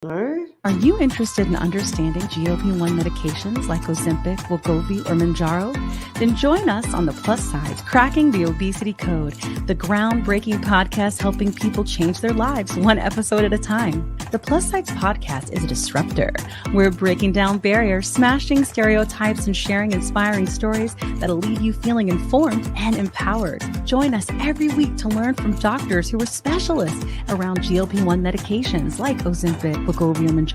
Alright. Are you interested in understanding GLP-1 medications like Ozempic, Wegovy, or Mounjaro? Then join us on the Plus Sides, Cracking the Obesity Code, the groundbreaking podcast helping people change their lives one episode at a time. The Plus Sides podcast is a disruptor. We're breaking down barriers, smashing stereotypes, and sharing inspiring stories that'll leave you feeling informed and empowered. Join us every week to learn from doctors who are specialists around GLP-1 medications like Ozempic, Wegovy, or Mounjaro.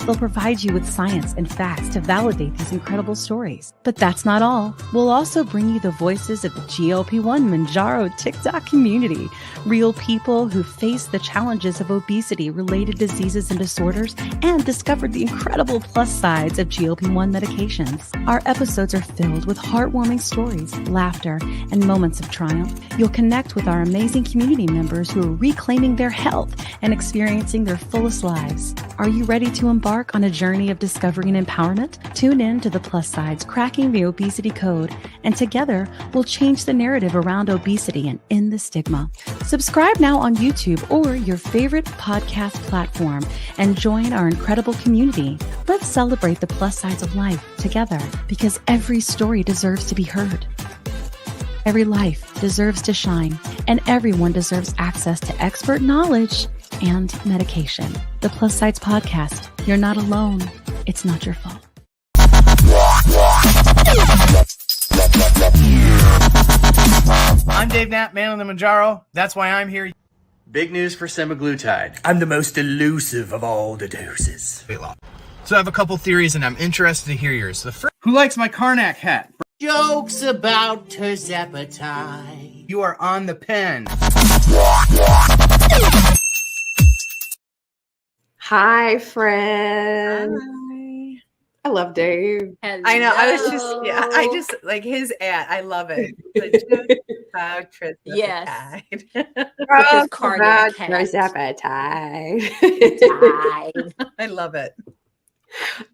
They'll provide you with science and facts to validate these incredible stories. But that's not all. We'll also bring you the voices of the GLP-1 Mounjaro TikTok community, real people who face the challenges of obesity-related diseases and disorders and discovered the incredible plus sides of GLP-1 medications. Our episodes are filled with heartwarming stories, laughter, and moments of triumph. You'll connect with our amazing community members who are reclaiming their health and experiencing their fullest lives. Are you ready to embark on a journey of discovery and empowerment? Tune in to the Plus Sides, Cracking the Obesity Code, and together we'll change the narrative around obesity and end the stigma. Subscribe now on YouTube or your favorite podcast platform and join our incredible community. Let's celebrate the plus sides of life together, because every story deserves to be heard. Every life deserves to shine, and everyone deserves access to expert knowledge and medication. The Plus Sides Podcast. You're not alone. It's not your fault. I'm Dave Knapp, man on the Mounjaro. That's why I'm here. Big news for Semaglutide. I'm the most elusive of all the doses. So I have a couple theories, and I'm interested to hear yours. The first, who likes my Karnak hat? Jokes about tirzepatide. You are on the pen. Hi, friends. Hi. I love Dave. Hello. I know. I just like his ad. I love it. About Yes. Talk Karnak about hat. tirzepatide. I love it.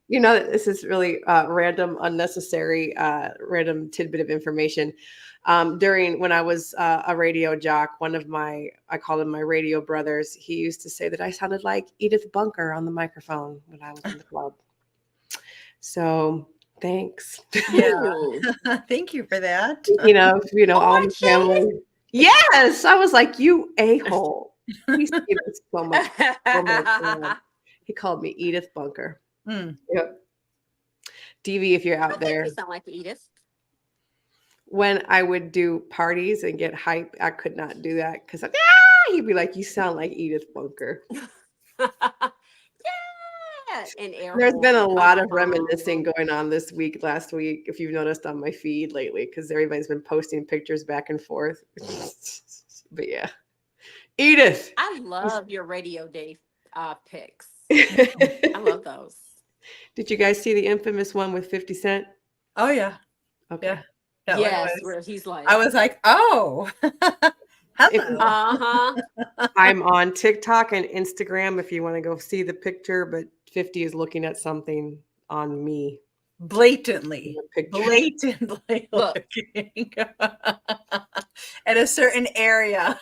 You know, this is really random, unnecessary, random tidbit of information. During when I was a radio jock, I called him my radio brothers. He used to say that I sounded like Edith Bunker on the microphone when I was in the club. So thanks. Yeah. Thank you for that. You know, all the family. Yes, I was like, you a-hole. He said it so much. He called me Edith Bunker. Mm. Yep. DV, if you're out there. You sound like Edith. When I would do parties and get hype, I could not do that because he'd be like, you sound like Edith Bunker. Yeah. And There's been a lot of reminiscing going on last week, if you've noticed on my feed lately, because everybody's been posting pictures back and forth. But yeah. Edith. I love your radio day pics. I love those. Did you guys see the infamous one with 50 Cent? Oh yeah. Okay. Yeah. That Yes, one where he's like, I was like, oh. Hello. I'm on TikTok and Instagram if you want to go see the picture, but 50 is looking at something on me. Blatantly Look. looking at a certain area.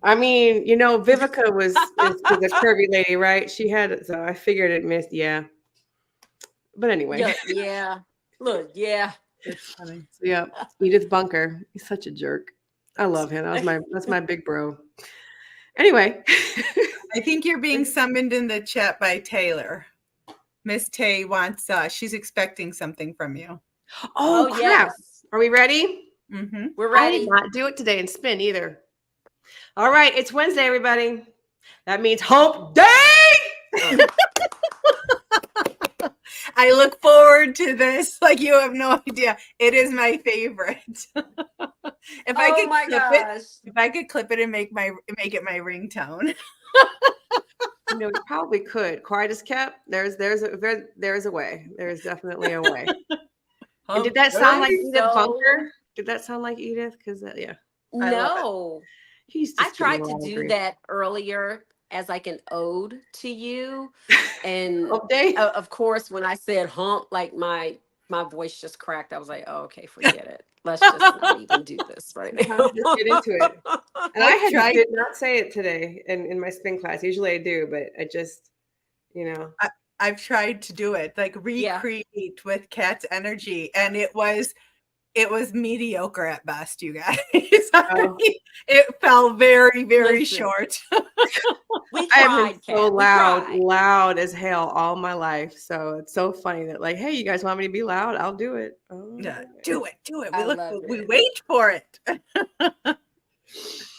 I mean, you know, Vivica was a curvy lady, right? She had it, so I figured it missed. Yeah. But anyway. yeah. Look, yeah. It's funny. Yeah. Edith Bunker. He's such a jerk. I love him. That's my big bro. Anyway. I think you're being summoned in the chat by Taylor. Miss Tay wants, she's expecting something from you. Oh, crap. Yes. Are we ready? Mm-hmm. We're I ready. did not do it today and spin either. All right. It's Wednesday, everybody. That means hump day. I look forward to this. Like, you have no idea. It is my favorite. If I could clip it and make it my ringtone. You know, we probably could. Quiet as kept. There's a way. There's definitely a way. And did that sound like Edith Bunker? Did that sound like Edith? Because yeah. No. I tried to do great. that earlier as like an ode to you. And Hump day? of course, when I said hump, like my my voice just cracked. I was like, oh, okay, forget it. Let's just not even do this right now. Just get into it. And I did not say it today in my spin class. Usually I do, but I just, I've tried to do it, like recreate with Kat's energy, and it was mediocre at best, you guys. It fell very, very short. We tried, I have been so Kat. loud as hell all my life. So it's so funny that like, hey, you guys want me to be loud? I'll do it. Oh, Yeah, do it. We it. wait for it.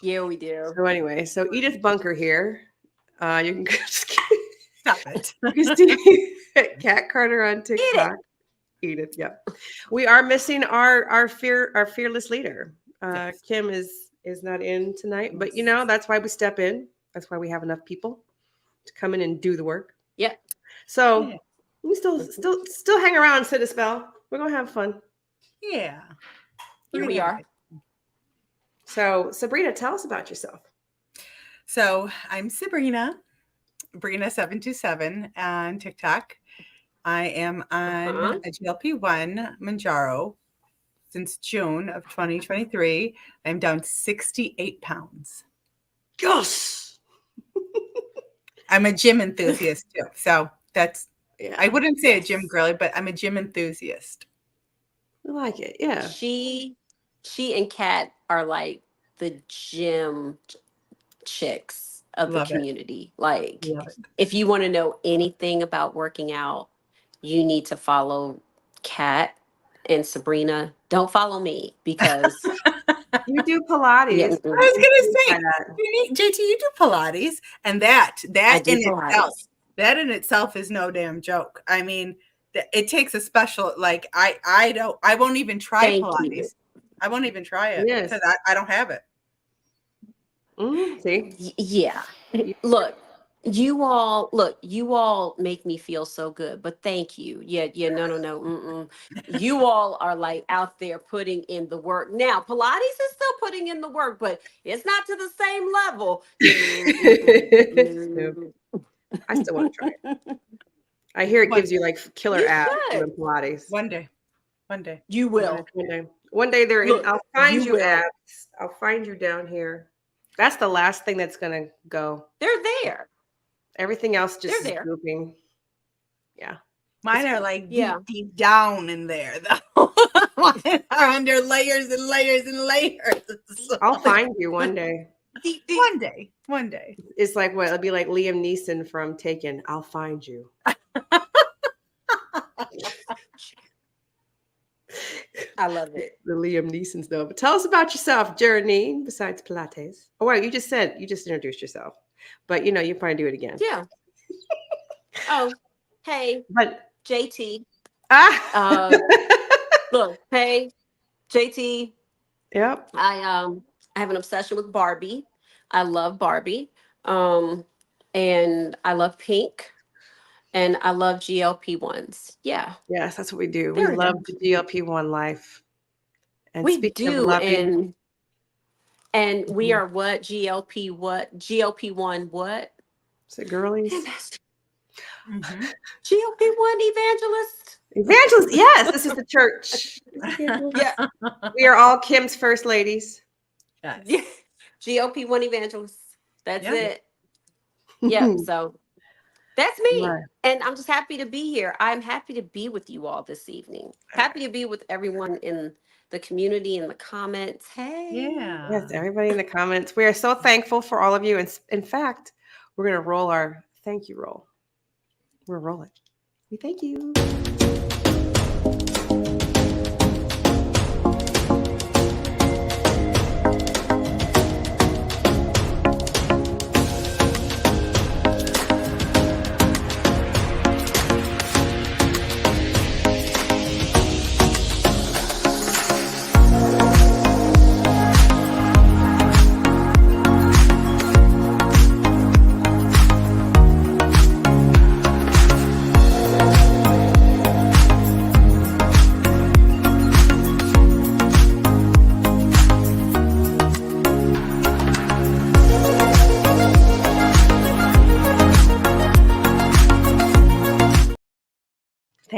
Yeah, we do. So anyway, so Edith Bunker here. You can just Stop it. you can see Kat Carter on TikTok. Edith, yeah. We are missing our fearless leader. Yes. Kim is not in tonight, but that's why we step in. That's why we have enough people to come in and do the work. Yeah. So we still hang around and sit a spell. We're gonna have fun. Yeah. Here we are. So Sabrina, tell us about yourself. So I'm Sabrina 727 on TikTok. I am on a GLP-1 Mounjaro since June of 2023. I'm down 68 pounds. Yes. I'm a gym enthusiast too. So that's, I wouldn't say a gym girly, but I'm a gym enthusiast. I like it. Yeah. She and Kat are like the gym chicks of the community. Like, if you want to know anything about working out, you need to follow Kat and Sabrina. Don't follow me because you do Pilates. I was gonna say, JT, you do Pilates, and that in itself is no damn joke. I mean, it takes a special. Like I won't even try Pilates. I won't even try it because I don't have it. See, yeah. Look, you all make me feel so good, but thank you. No. You all are like out there putting in the work. Now, Pilates is still putting in the work, but it's not to the same level. I still want to try it. I hear it gives you like killer abs in Pilates. One day. You will. One day I'll find you abs. I'll find you down here. That's the last thing that's gonna go. They're there. Everything else just is grouping. Yeah. Mine are like deep down in there though. Mine are under layers and layers and layers. I'll find you one day. One day. It's like what? It'll be like Liam Neeson from Taken. I'll find you. I love it. The Liam Neeson stuff. But tell us about yourself, Journey, besides Pilates. Oh, wait, you just introduced yourself. But, you probably do it again. Yeah. Oh, hey, but JT. Ah. Look, hey, JT. Yep. I have an obsession with Barbie. I love Barbie. And I love pink. And I love GLP-1s. Yeah. Yes, that's what we do. We love the GLP-1 life. And we do. And we are what? GLP-1 what? Is it girlies? GLP-1 evangelist. Evangelist. Yes, this is the church. Yeah. We are all Kim's first ladies. Yes. Yeah. GLP-1 evangelists. That's it. Yeah. So that's me. Right. And I'm just happy to be here. I'm happy to be with you all this evening. Happy to be with everyone in the community in the comments. Hey. Yeah. Yes, everybody in the comments. We are so thankful for all of you. And in fact, we're going to roll our thank you roll. We're rolling. We thank you.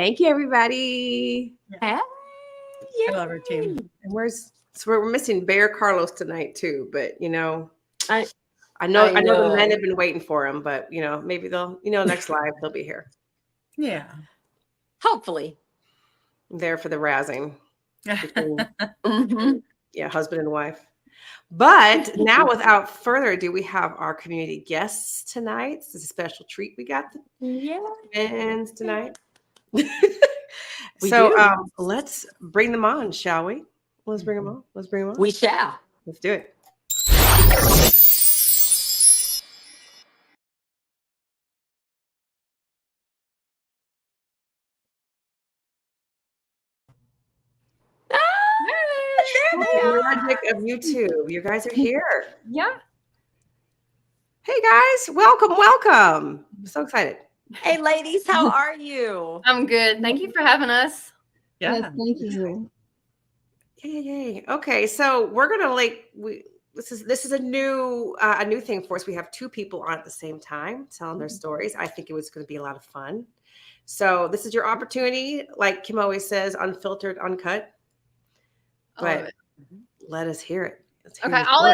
Thank you, everybody. Hey, I love our team. And we're missing Bear Carlos tonight too, but I know the men have been waiting for him, but maybe they'll next live they'll be here. Yeah. Hopefully. There for the razzing. Mm-hmm. Yeah, husband and wife. But now, without further ado, we have our community guests tonight. This is a special treat we got the fans tonight. Let's bring them on, shall we? Let's bring them on. We shall. Let's do it. The magic of YouTube. You guys are here. Yeah. Hey guys, welcome. I'm so excited. Hey ladies, how are you? I'm good. Thank you for having us. Yeah. Yes, thank you. Yay. Okay, so we're gonna this is a new thing for us. We have two people on at the same time telling their stories. I think it was going to be a lot of fun. So this is your opportunity, like Kim always says, unfiltered, uncut. But let us hear it. Okay, I'll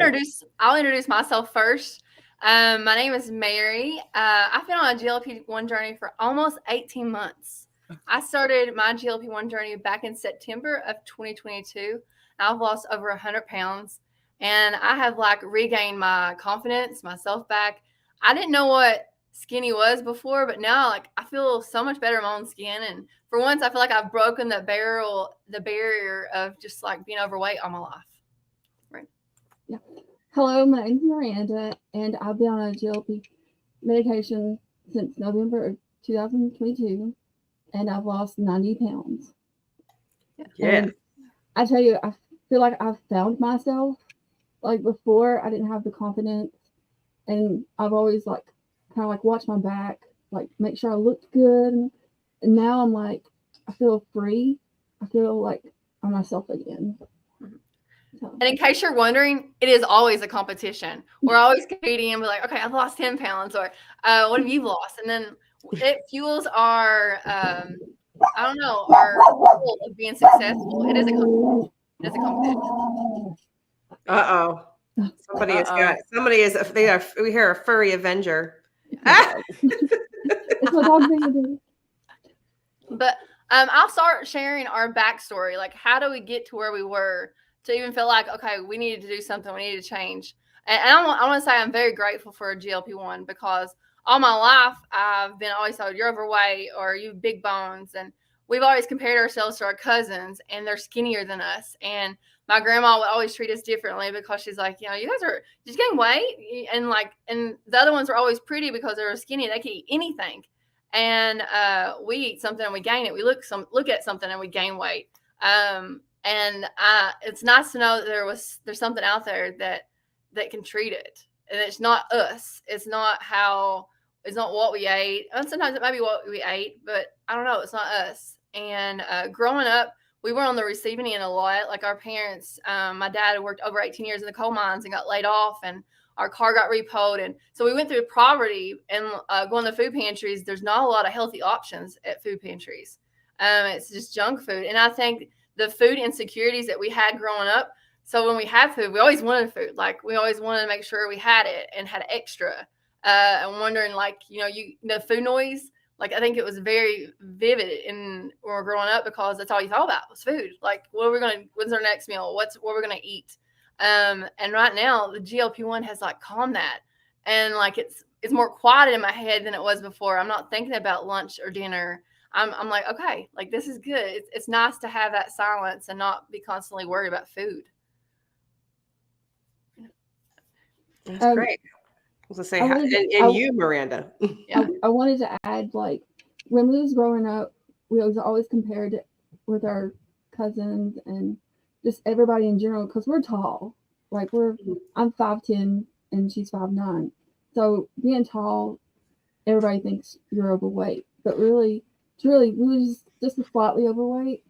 introduce myself first. My name is Mary. I've been on a GLP-1 journey for almost 18 months. I started my GLP-1 journey back in September of 2022. I've lost over 100 pounds, and I have regained my confidence, myself back. I didn't know what skinny was before, but now I feel so much better in my own skin. And for once, I feel like I've broken the barrier of just being overweight all my life. Right. Yeah. Hello, my name's Miranda, and I've been on a GLP medication since November of 2022, and I've lost 90 pounds. Yeah. And I tell you, I feel like I've found myself. Before, I didn't have the confidence, and I've always kind of watch my back, make sure I looked good. And now I'm I feel free. I feel like I'm myself again. So. And in case you're wondering, it is always a competition. We're always competing and be like, okay, I've lost 10 pounds, or what have you lost? And then it fuels our, our goal of being successful. It is a competition. Uh-oh. We hear a furry avenger. But I'll start sharing our backstory. How do we get to where we were to even feel okay, we needed to do something, we needed to change. And I want to say I'm very grateful for a GLP-1, because all my life I've been always told you're overweight or you have big bones, and we've always compared ourselves to our cousins, and they're skinnier than us. And my grandma would always treat us differently because she's like, you guys are just getting weight, and the other ones are always pretty because they're skinny. They can eat anything, and we eat something and we gain it. We look at something and we gain weight. And it's nice to know that there's something out there that can treat it, and it's not us. It's not what we ate. And sometimes it might be what we ate, but I don't know. It's not us. And growing up, we were on the receiving end a lot. Our parents, my dad had worked over 18 years in the coal mines and got laid off, and our car got repoed. And so we went through poverty, and going to food pantries, there's not a lot of healthy options at food pantries. It's just junk food. And I think the food insecurities that we had growing up, so when we had food, we always wanted food. We always wanted to make sure we had it and had extra. And wondering, the food noise, I think it was very vivid when we were growing up, because that's all you thought about was food. When's our next meal? What we're going to eat? And right now the GLP-1 has calmed that. And it's more quiet in my head than it was before. I'm not thinking about lunch or dinner. I'm okay, this is good. It's nice to have that silence and not be constantly worried about food. That's great. I was going to say, you, Miranda. I wanted to add, when we was growing up, we was always compared with our cousins and just everybody in general, because we're tall. I'm 5'10" and she's 5'9". So being tall, everybody thinks you're overweight, but really, truly, we was just slightly overweight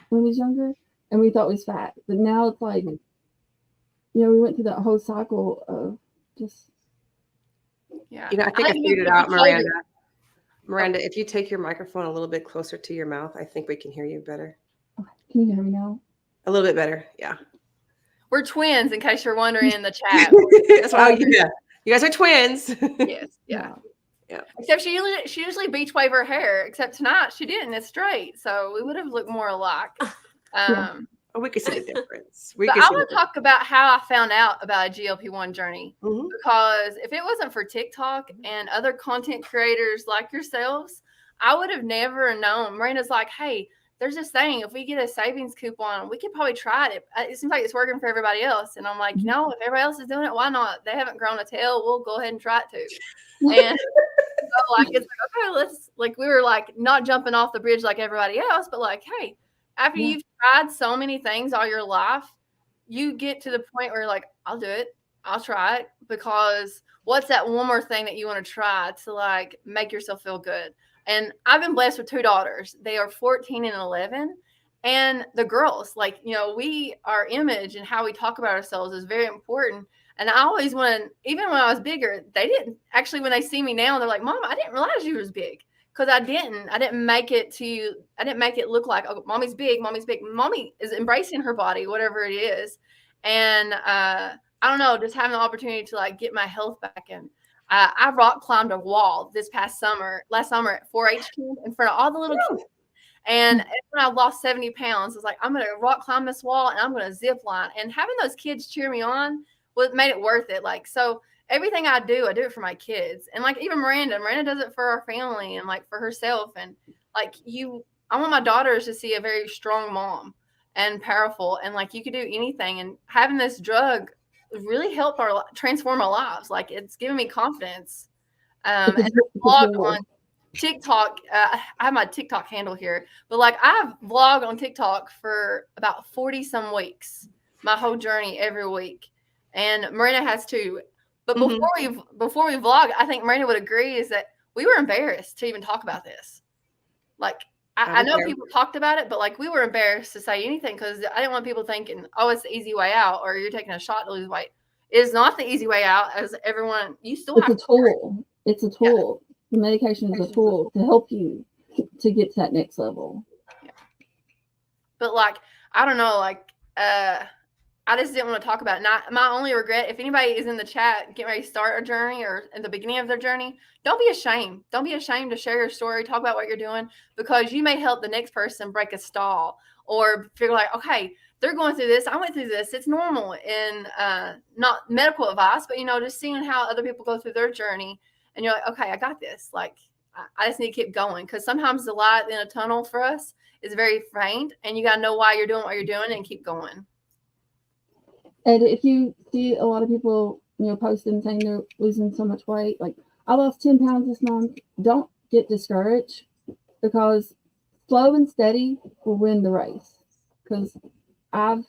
when we was younger, and we thought we was fat. But now it's we went through that whole cycle of just. Yeah, I think I figured it out, Miranda. Miranda, if you take your microphone a little bit closer to your mouth, I think we can hear you better. Can you hear me now? A little bit better, yeah. We're twins, in case you're wondering in the chat. Yeah. You guys are twins. Yes, yeah. Except she usually beach wave her hair. Except tonight she didn't. It's straight, so we would have looked more alike. We could see the difference. But I want to talk about how I found out about a GLP-1 journey, because if it wasn't for TikTok and other content creators like yourselves, I would have never known. Miranda's like, hey, there's this thing. If we get a savings coupon, we could probably try it. It seems like it's working for everybody else. And I'm like, if everybody else is doing it, why not? They haven't grown a tail. We'll go ahead and try it too. And so like, it's like, okay, let's, like, we were like not jumping off the bridge like everybody else, but like, hey, after you've tried so many things all your life, you get to the point where you're like, I'll do it. I'll try it, because what's that one more thing that you want to try to like make yourself feel good? And I've been blessed with 2 daughters. They are 14 and 11. And the girls, like, our image and how we talk about ourselves is very important. And I always even when I was bigger, they didn't actually, when they see me now, they're like, Mom, I didn't realize you was big. Because I didn't make it look like, oh, mommy's big. Mommy is embracing her body, whatever it is. And I don't know, just having the opportunity to like get my health back. And I rock climbed a wall last summer at 4-H camp in front of all the little kids. And when I lost 70 pounds, I was like, I'm going to rock climb this wall and I'm going to zip line. And having those kids cheer me on made it worth it. Like, so everything I do it for my kids. And like even Miranda does it for our family and like for herself. And like I want my daughters to see a very strong mom and powerful. And like, you could do anything. And having this drug really helped transform our lives. Like, it's given me confidence. And I vlog on TikTok. I have my TikTok handle here, but like I've vlogged on TikTok for about 40 some weeks, my whole journey every week. And Marina has too. But before we vlog, I think Miranda would agree is that we were embarrassed to even talk about this. Like, I know people talked about it, but like we were embarrassed to say anything because I didn't want people thinking, oh, it's the easy way out or you're taking a shot to lose weight. It is not the easy way out, as everyone, you still have to. It's a tool. The medication is a tool to help you to get to that next level. Yeah. But like, I don't know, like, I just didn't want to talk about it. My only regret, if anybody is in the chat getting ready to start a journey or in the beginning of their journey, don't be ashamed. Don't be ashamed to share your story, talk about what you're doing, because you may help the next person break a stall or figure like, okay, they're going through this. I went through this. It's normal in not medical advice, but, just seeing how other people go through their journey. And you're like, okay, I got this. Like, I just need to keep going, because sometimes the light in a tunnel for us is very faint, and you got to know why you're doing what you're doing and keep going. And if you see a lot of people, posting saying they're losing so much weight, like I lost 10 pounds this month, don't get discouraged, because slow and steady will win the race. Because I've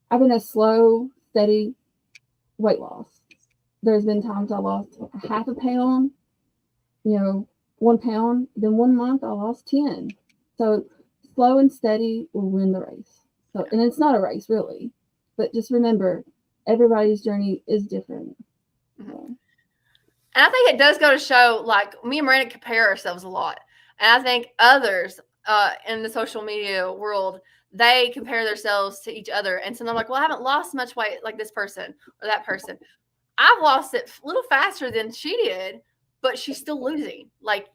been a slow, steady weight loss. There's been times I lost half a pound, 1 pound, then 1 month I lost 10. So slow and steady will win the race. So, and it's not a race really. But just remember, everybody's journey is different. Mm-hmm. And I think it does go to show, like, me and Miranda compare ourselves a lot. And I think others in the social media world, they compare themselves to each other. And so they're like, well, I haven't lost much weight like this person or that person. I've lost it a little faster than she did, but she's still losing. Like,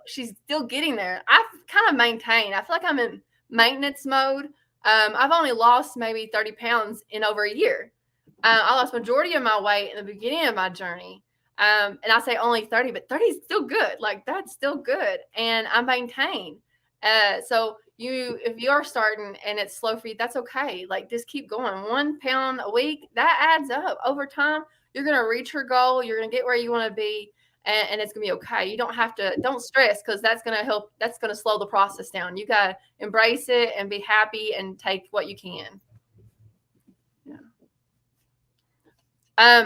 she's still getting there. I've kind of maintained. I feel like I'm in maintenance mode. I've only lost maybe 30 pounds in over a year. I lost majority of my weight in the beginning of my journey. And I say only 30, but 30 is still good. Like, that's still good. And I maintain. So if you are starting and it's slow for you, that's okay. Like, just keep going. 1 pound a week, that adds up. Over time, you're going to reach your goal. You're going to get where you want to be. And it's going to be okay. You don't stress, because that's going to help. That's going to slow the process down. You got to embrace it and be happy and take what you can. Yeah.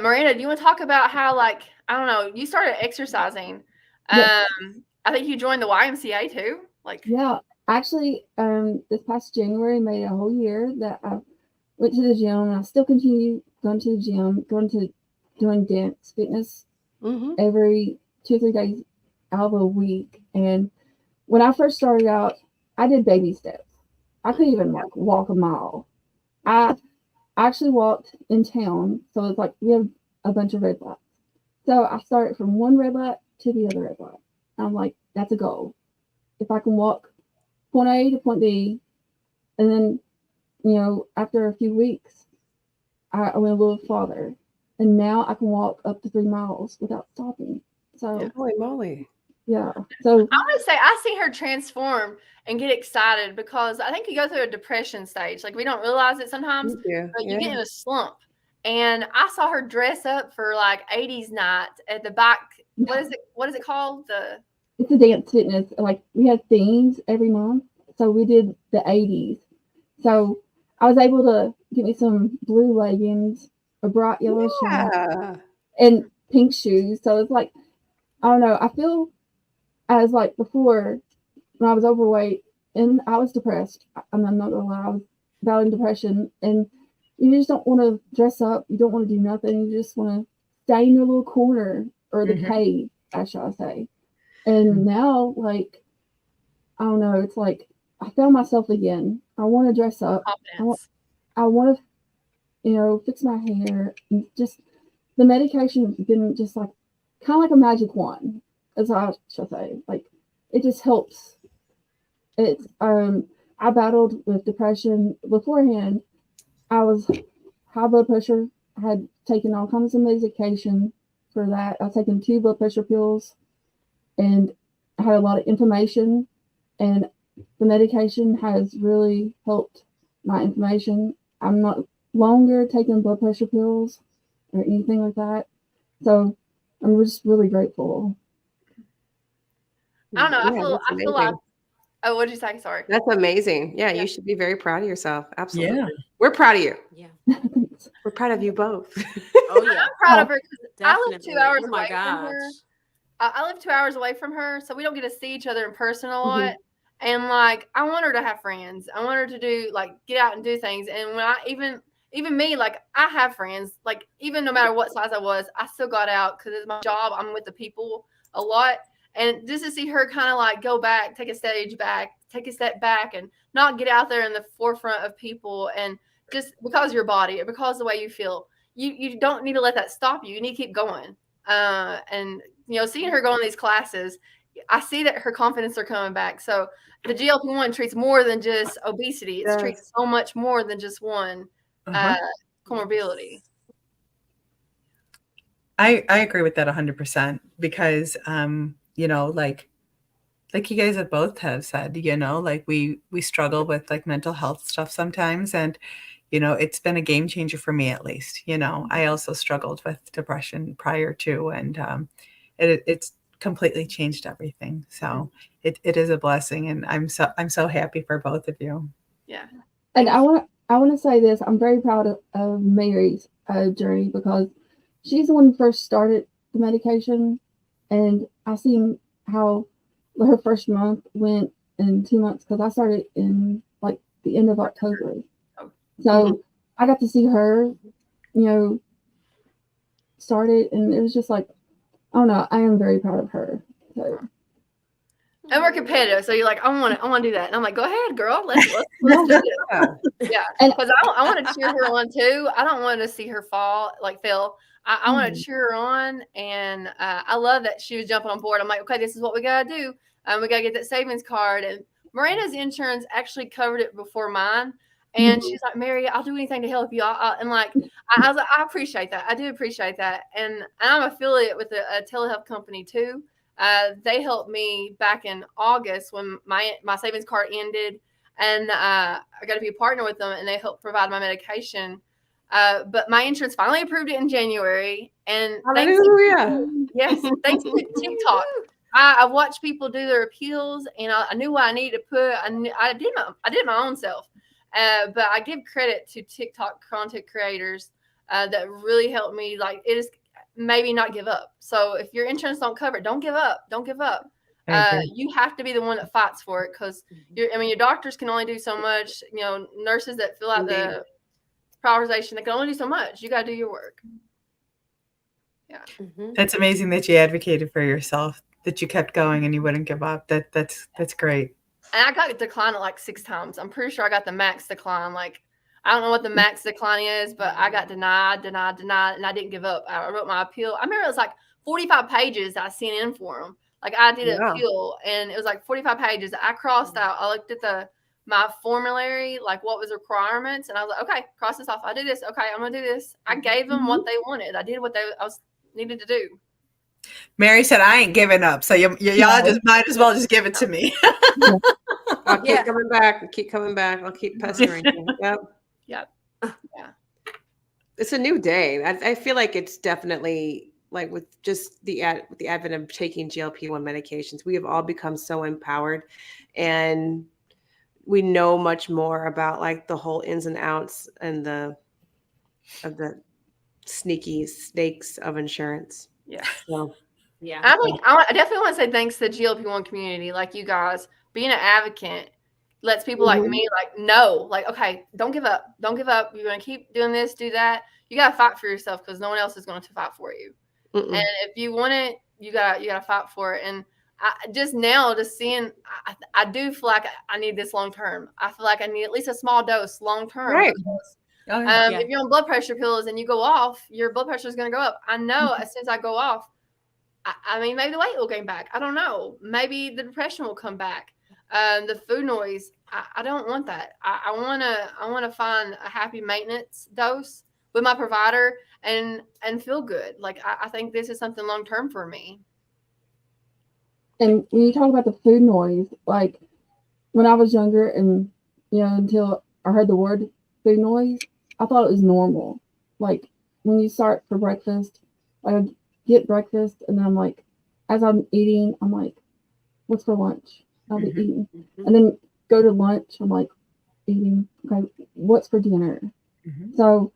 Marina, do you want to talk about how, like, I don't know, you started exercising. Yes. I think you joined the YMCA too. Like, yeah, actually, this past January made a whole year that I went to the gym, and I still continue going to the gym, doing dance fitness. Mm-hmm. Every 2 or 3 days out of a week. And when I first started out, I did baby steps. I couldn't even like walk a mile. I actually walked in town. So it's like we have a bunch of red lights. So I started from one red light to the other red light. I'm like, that's a goal. If I can walk point A to point B, and then, you know, after a few weeks, I went a little farther. And now I can walk up to 3 miles without stopping. So holy moly. Yeah. So I want to say I see her transform and get excited because I think you go through a depression stage. Like we don't realize it sometimes, but you get in a slump. And I saw her dress up for like 80s night at the back. What is it called? It's a dance fitness. Like we had themes every month. So we did the 80s. So I was able to get me some blue leggings, a bright yellow shirt, and pink shoes. So it's like, I don't know. I feel as like before when I was overweight and I was depressed. I'm not gonna lie, I was battling depression, and you just don't want to dress up. You don't want to do nothing. You just want to stay in your little corner or the cave, I shall say. And now, like, I don't know. It's like I found myself again. I want to dress up. I want to, you know, fix my hair. And just the medication has been just like kind of like a magic wand, as I shall say. Like it just helps. It's I battled with depression beforehand. I was high blood pressure. I had taken all kinds of medication for that. I've taken 2 blood pressure pills, and I had a lot of inflammation. And the medication has really helped my inflammation. I'm not longer taking blood pressure pills or anything like that. So I'm just really grateful. I don't know. I feel like. Oh, what did you say? Sorry. That's amazing. Yeah, you should be very proud of yourself. Absolutely. Yeah. We're proud of you. Yeah. We're proud of you both. Oh yeah. I'm proud of her because I live 2 hours Oh my away from her. I live 2 hours away from her, so we don't get to see each other in person a lot. And like, I want her to have friends. I want her to do like get out and do things. And when I even me, like I have friends. Like even no matter what size I was, I still got out because it's my job. I'm with the people a lot. And just to see her kind of like go back, take a step back and not get out there in the forefront of people, and just because your body or because the way you feel, you don't need to let that stop you. You need to keep going. And you know, seeing her go on these classes, I see that her confidence are coming back. So the GLP-1 treats more than just obesity. It treats so much more than just one comorbidity. I agree with that 100% because you know, like you guys have both have said, you know, like we struggle with like mental health stuff sometimes, and you know, it's been a game changer for me at least. You know, I also struggled with depression prior to, and it's completely changed everything. So it is a blessing, and I'm so happy for both of you. Yeah. And I want to say this. I'm very proud of Mary's journey because she's the one who first started the medication, and I seen how her first month went in 2 months because I started in like the end of October. So I got to see her, you know, started, and it was just like, I don't know. I am very proud of her. So. And we're competitive, so you're like, I want to do that, and I'm like, go ahead, girl, let's do it. Yeah, because I want to cheer her on too. I don't want to see her fall, like Phil. I want to cheer her on, and I love that she was jumping on board. I'm like, okay, this is what we gotta do. We gotta get that savings card, and Miranda's insurance actually covered it before mine. And she's like, Mary, I'll do anything to help you. And like, I was like, I appreciate that. I do appreciate that. And I'm an affiliate with a telehealth company too. They helped me back in August when my savings card ended, and I got to be a partner with them, and they helped provide my medication. But my insurance finally approved it in January. And thanks to TikTok. I watched people do their appeals, and I knew what I needed to put. I did my own self. But I give credit to TikTok content creators that really helped me. Like, it is maybe not give up. So if your insurance don't cover it, don't give up. Don't give up. You have to be the one that fights for it, because your doctors can only do so much. You know, nurses that fill out the prioritization, they can only do so much. You got to do your work. Yeah. That's amazing that you advocated for yourself. that you kept going and you wouldn't give up. That's great. And I got declined like 6 times. I'm pretty sure I got the max decline. Like, I don't know what the max decline is, but I got denied, and I didn't give up. I wrote my appeal. I remember it was like 45 pages that I sent in for them. Like, I did an appeal, and it was like 45 pages. I crossed out. I looked at my formulary, like what was the requirements, and I was like, okay, cross this off. I did this. Okay, I'm gonna do this. I gave them what they wanted. I did what I was needed to do. Mary said, I ain't giving up. So y'all just might as well just give it to me. I'll keep coming back. Keep coming back. I'll keep pestering you. Yep. Yeah. It's a new day. I feel like it's definitely like with just the advent of taking GLP-1 medications, we have all become so empowered, and we know much more about like the whole ins and outs and of the sneaky snakes of insurance. Yeah. So, yeah. I definitely want to say thanks to the GLP-1 community, like you guys being an advocate lets people like me know, like, okay, don't give up. Don't give up. You're going to keep doing this, do that. You got to fight for yourself because no one else is going to fight for you. And if you want it, you got to fight for it. And I do feel like I need this long term. I feel like I need at least a small dose long term. Right. Because, if you're on blood pressure pills and you go off, your blood pressure is going to go up. I know as soon as I go off, I mean, maybe the weight will gain back. I don't know. Maybe the depression will come back. The food noise, I don't want that. I want to find a happy maintenance dose with my provider and feel good. Like, I think this is something long term for me. And when you talk about the food noise, like when I was younger and, until I heard the word food noise, I thought it was normal. Like when you start for breakfast, like I get breakfast and then I'm like, as I'm eating, I'm like, what's for lunch? I'll be eating. And then go to lunch, I'm like eating, okay, what's for dinner? So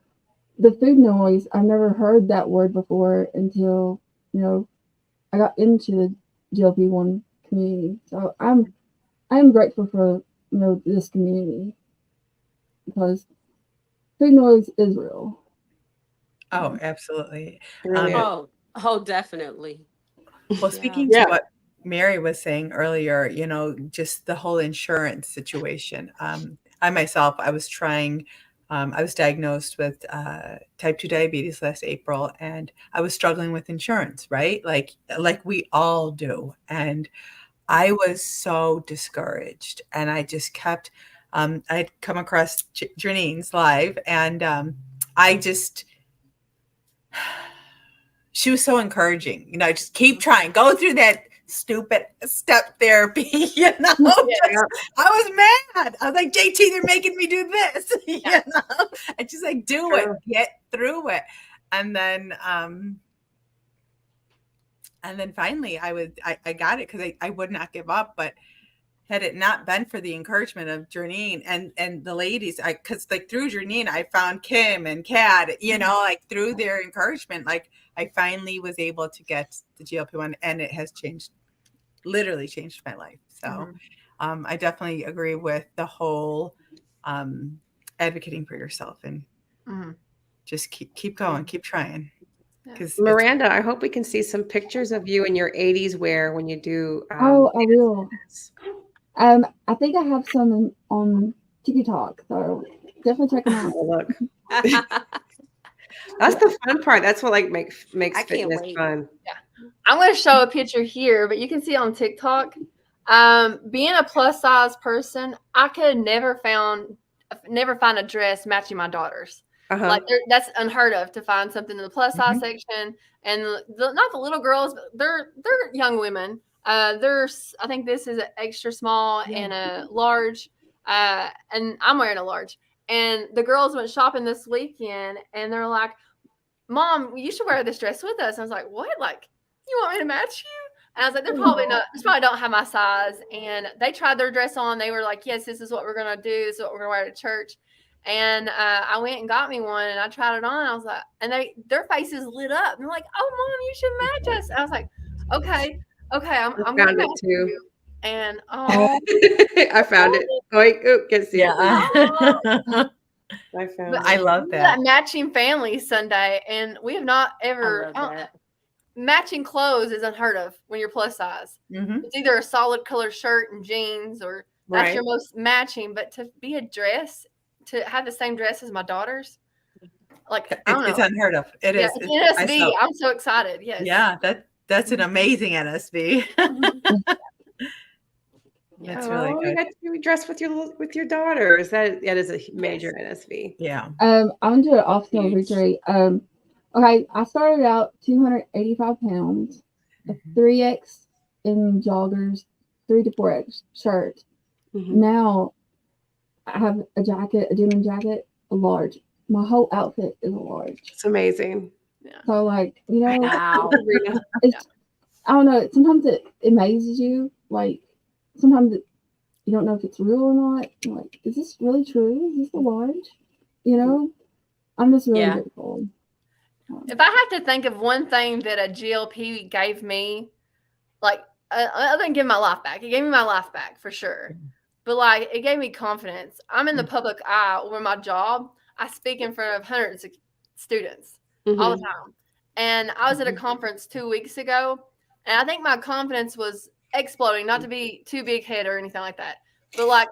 the food noise, I've never heard that word before until, I got into the GLP-1 community. So I'm grateful for, this community because food noise is real. Oh, absolutely. Definitely. Well, speaking to what Mary was saying earlier, just the whole insurance situation. I myself, I was diagnosed with type 2 diabetes last April, and I was struggling with insurance, right? Like we all do. And I was so discouraged, and I just kept, I'd come across Janine's live, and she was so encouraging, just keep trying, go through that stupid step therapy, I was mad. I was like, JT, they're making me do this, I just like, do it, get through it. And then finally I got it because I would not give up. But had it not been for the encouragement of Janine and the ladies, because like through Janine, I found Kim and Kat, like through their encouragement, like I finally was able to get the GLP-1, and it has literally changed my life. So I definitely agree with the whole advocating for yourself and just keep going, keep trying. Because Miranda, I hope we can see some pictures of you in your 80s wear when you do. I will. I think I have some on TikTok, so definitely check them out. Look. That's the fun part. That's what makes fitness fun. Yeah. I'm going to show a picture here, but you can see on TikTok. Being a plus size person, I could never find a dress matching my daughters. Like that's unheard of to find something in the plus size section, and not the little girls, but they're young women. I think this is an extra small and a large, and I'm wearing a large. And the girls went shopping this weekend, and they're like, "Mom, you should wear this dress with us." And I was like, "What? Like, you want me to match you?" And I was like, "They're probably not. They probably don't have my size." And they tried their dress on. They were like, "Yes, this is what we're gonna do. This is what we're gonna wear to church." And I went and got me one, and I tried it on. I was like, and their faces lit up. And they're like, "Oh, Mom, you should match us." And I was like, "Okay, I'm gonna match you." And I found it. Can see it. I found it. I love that matching family Sunday, and we have not ever. matching clothes is unheard of when you're plus size. It's either a solid color shirt and jeans, or that's your most matching. But to be a dress, to have the same dress as my daughters, like I don't know, it's unheard of. It is. It's NSV. I'm so excited. Yes. Yeah, that's an amazing NSV. That's really good. You got to dress with your daughters. That is a major NSV. Yeah. I'm doing an off-scale retreat. Okay, I started out 285 pounds, a 3X in joggers, 3 to 4X shirt. Now I have a jacket, a denim jacket, a large. My whole outfit is a large. It's amazing. Yeah. So like, you know, Wow. it's, I don't know. Sometimes it amazes you. Like sometimes you don't know if it's real or not. Like, is this really true? Is this a large? You know, I'm just really grateful. If I have to think of one thing that a GLP gave me, like other than giving my life back, it gave me my life back for sure. But like, it gave me confidence. I'm in the public eye over my job. I speak in front of hundreds of students all the time. And I was at a conference 2 weeks ago, and I think my confidence was exploding, not to be too big head or anything like that. But like,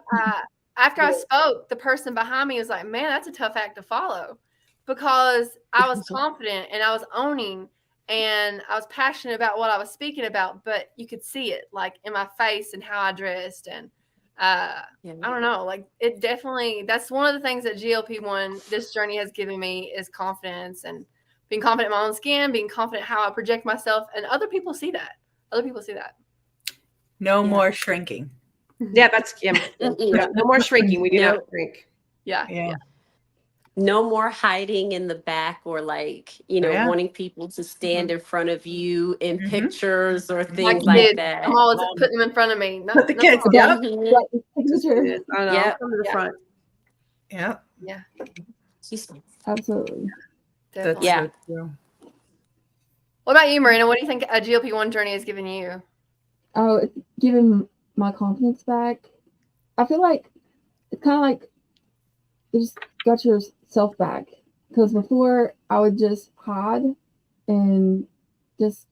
after I spoke, the person behind me was like, man, that's a tough act to follow, because I was confident and I was owning and I was passionate about what I was speaking about, but you could see it like in my face and how I dressed. And I don't know, like it definitely, that's one of the things that GLP-1, this journey has given me, is confidence and being confident in my own skin, being confident how I project myself. And other people see that. No more shrinking. Yeah, that's no more shrinking. We do not shrink. Yeah. No more hiding in the back, or like, you know, wanting people to stand in front of you in pictures or things like that. I'm always putting them in front of me. Put the kids. I know. Come to the front. Yeah. Absolutely. That's so true. What about you, Marina? What do you think a GLP-1 journey has given you? Oh, it's given my confidence back. I feel like it's kind of like you just got yourself back, because before I would just hide and just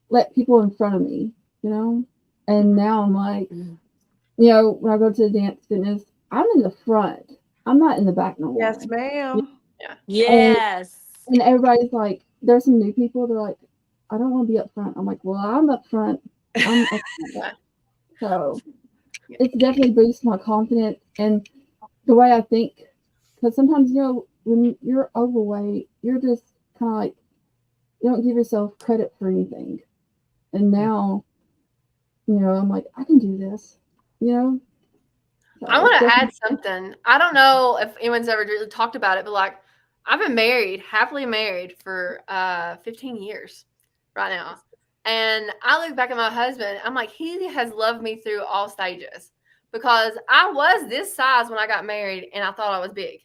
let people in front of me, you know. And now I'm like, you know, when I go to dance fitness, I'm in the front. I'm not in the back no more. Yes, ma'am. Yeah. Yes. And everybody's like, there's some new people. They're like, I don't want to be up front. I'm like, well, I'm up front. I'm up front. So it's definitely boosted my confidence and the way I think. Because sometimes, you know, when you're overweight, you're just kind of like, you don't give yourself credit for anything. And now, you know, I'm like, I can do this, you know. So I want to add something. I don't know if anyone's ever really talked about it, but like, I've been married, happily married for 15 years right now. And I look back at my husband, I'm like, he has loved me through all stages, because I was this size when I got married and I thought I was big.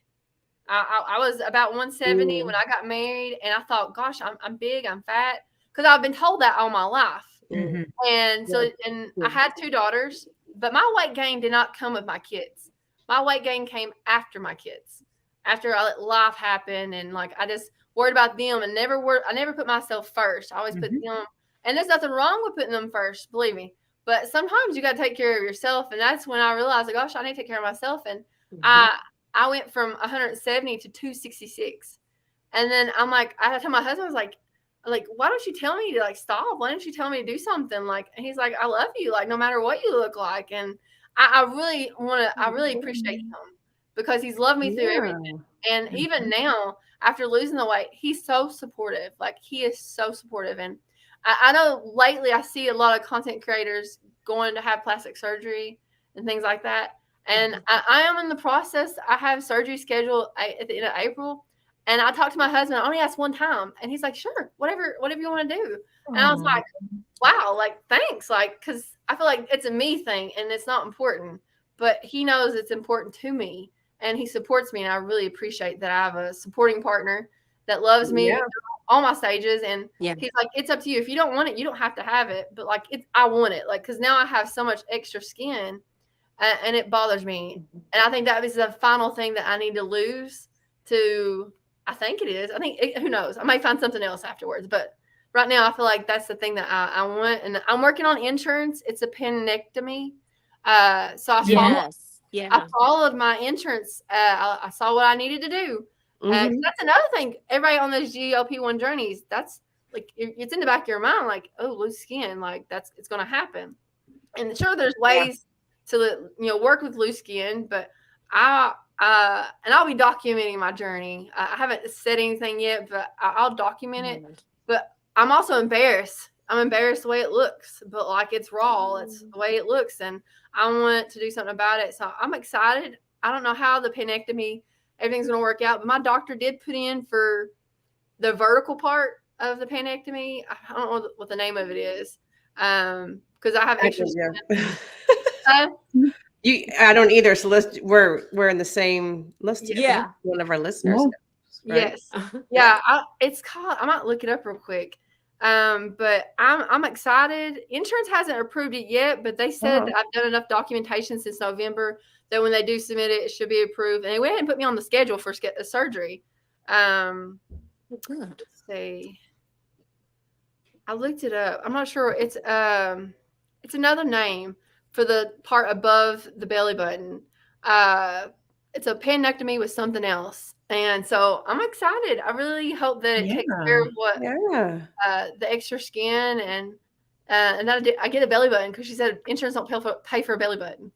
I was about 170 when I got married, and I thought, gosh, I'm big, I'm fat, because I've been told that all my life. And so, and I had 2 daughters, but my weight gain did not come with my kids. My weight gain came after my kids, after I let life happen, and like I just worried about them and I never put myself first. I always put them, and there's nothing wrong with putting them first, believe me. But sometimes you got to take care of yourself, and that's when I realized, like, gosh, I need to take care of myself. And I went from 170 to 266, and then I'm like, I told my husband, I was like, why don't you tell me to like stop? Why don't you tell me to do something? Like, and he's like, I love you, like no matter what you look like. And I really appreciate him, because he's loved me through everything. And even now, after losing the weight, he's so supportive. Like, he is so supportive. And I know lately I see a lot of content creators going to have plastic surgery and things like that. And I am in the process. I have surgery scheduled at the end of April. And I talked to my husband. I only asked one time. And he's like, sure, whatever you want to do. And I was like, wow, like, thanks. Like, because I feel like it's a me thing and it's not important. But he knows it's important to me. And he supports me. And I really appreciate that I have a supporting partner that loves me all my stages. And he's like, it's up to you. If you don't want it, you don't have to have it. But like, I want it. Like, because now I have so much extra skin and it bothers me. And I think that is the final thing that I need to lose to, I think it is. I think, who knows? I might find something else afterwards. But right now I feel like that's the thing that I want, and I'm working on insurance. It's a penectomy. So I followed my insurance. I saw what I needed to do. That's another thing. Everybody on those GLP-1 journeys, that's like it's in the back of your mind, like, oh, loose skin, like it's going to happen. And sure, there's ways to work with loose skin, but I'll be documenting my journey. I haven't said anything yet, but I'll document it. But I'm also embarrassed. I'm embarrassed the way it looks, but like it's raw. It's the way it looks, and I want to do something about it. So I'm excited. I don't know how the penectomy, everything's going to work out, but my doctor did put in for the vertical part of the penectomy. I don't know what the name of it is, because I have extra. I don't either. So we're in the same list. Yeah, one of our listeners. Right? Yes, yeah. It's called. I might look it up real quick. But I'm excited. Insurance hasn't approved it yet, but they said I've done enough documentation since November that when they do submit it, it should be approved. And they went ahead and put me on the schedule for surgery. Let's see. I looked it up. I'm not sure. It's another name for the part above the belly button. It's a penectomy with something else. And so I'm excited. I really hope that it takes care of what the extra skin and that I get a belly button, because she said insurance don't pay for a belly button.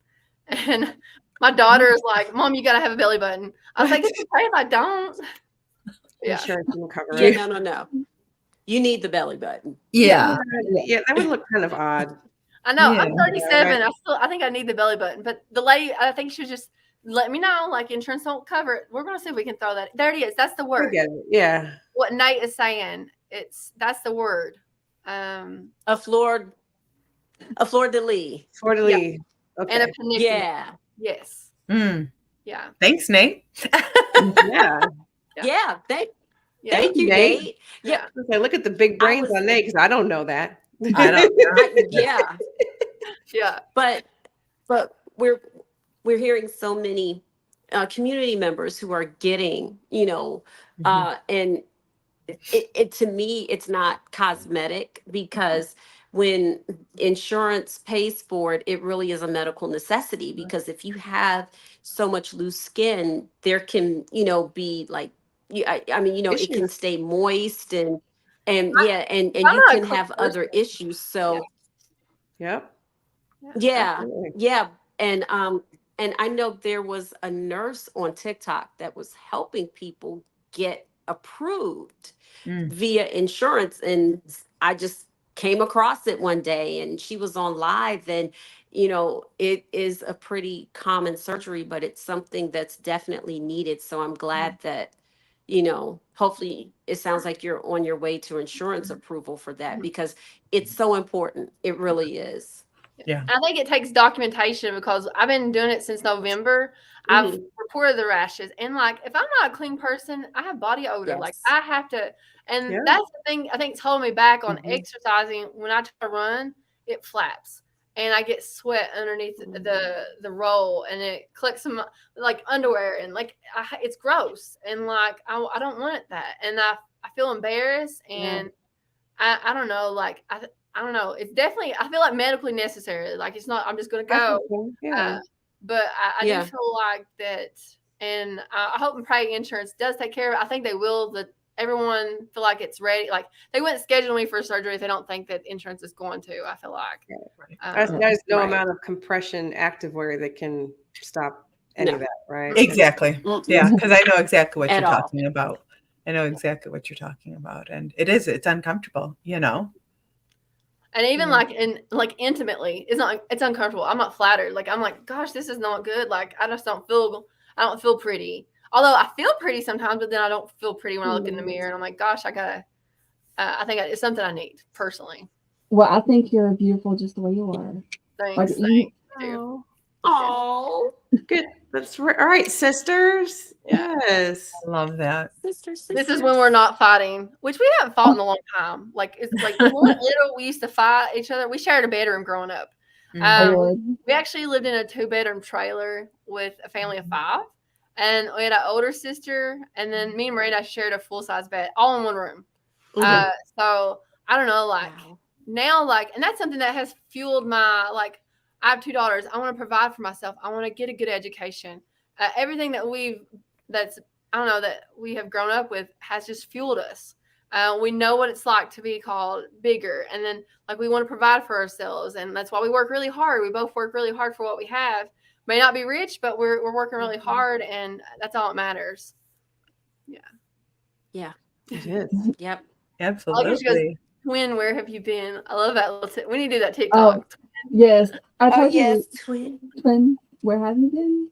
And my daughter is like, Mom, you got to have a belly button. I was like, it's okay if I don't. Insurance will cover it. Yeah, no. You need the belly button. Yeah, that would look kind of odd. I know. I'm 37. I think I need the belly button. But the lady, I think she was just let me know, like insurance don't cover it. We're going to see if we can throw that. There it is. That's the word. Yeah. What Nate is saying. That's the word. A fleur de lis. Fleur de lis. Okay. And a penectomy. Yeah. Yes. Yeah. Thanks, Nate. Yeah. Thank you, Nate. Yeah. Okay, look at the big brains on Nate, because I don't know that. I don't. Yeah. But we're hearing so many community members who are getting, and it to me, it's not cosmetic, because when insurance pays for it, it really is a medical necessity, because if you have so much loose skin, there can, be like, it can stay moist and you can have other issues. So yeah. And I know there was a nurse on TikTok that was helping people get approved via insurance. And I just came across it one day, and she was on live, and, it is a pretty common surgery, but it's something that's definitely needed. So I'm glad that, hopefully it sounds like you're on your way to insurance approval for that, because it's so important. It really is. Yeah. I think it takes documentation, because I've been doing it since November. I've reported the rashes, and like, if I'm not a clean person, I have body odor. Yes. Like I have to, and that's the thing I think it's holding me back on exercising. When I try to run, it flaps, and I get sweat underneath the roll, and it collects some like underwear, and like it's gross, and like I don't want that, and I feel embarrassed, and I don't know, like I don't know. It's definitely, I feel like medically necessary. Like it's not, I'm just going to go. But I do feel like that. And I hope and pray insurance does take care of it. I think they will, that everyone feel like it's ready. Like they wouldn't schedule me for surgery if they don't think that insurance is going to, I feel like. There's no amount of compression activewear that can stop any of that, right? Exactly. Yeah. Because I know exactly what you're talking about. I know exactly what you're talking about. And it's uncomfortable, And even like intimately, it's uncomfortable. I'm not flattered. Like I'm like, gosh, this is not good. Like I don't feel pretty. Although I feel pretty sometimes, but then I don't feel pretty when I look in the mirror, and I'm like, gosh, I think it's something I need personally. Well, I think you're beautiful just the way you are. Thanks. Thank you. Oh, good. That's right. All right, sisters. Yes. I love that. Sisters. This is when we're not fighting, which we haven't fought in a long time. Like it's like when we were little, we used to fight each other. We shared a bedroom growing up. We actually lived in a 2-bedroom trailer with a family of 5, and we had an older sister, and then me and Miranda shared a full-size bed, all in one room. So I don't know, like now, like, and that's something that has fueled my, like, I have 2 daughters. I want to provide for myself. I want to get a good education. Everything that that we have grown up with has just fueled us. We know what it's like to be called bigger. And then, like, we want to provide for ourselves. And that's why we work really hard. We both work really hard for what we have. May not be rich, but we're working really hard. And that's all that matters. Yeah. Yeah. It is. Yep. Absolutely. Twin, where have you been? I love that little we need to do that TikTok. Oh, yes. I told yes, you, twin, where have you been?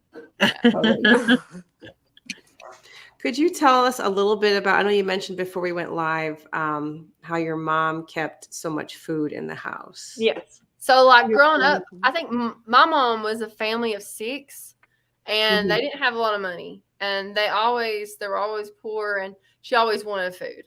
Could you tell us a little bit about, I know you mentioned before we went live, how your mom kept so much food in the house. Yes. So, like, growing up, I think my mom was a family of 6, and they didn't have a lot of money, and they were always poor, and she always wanted food.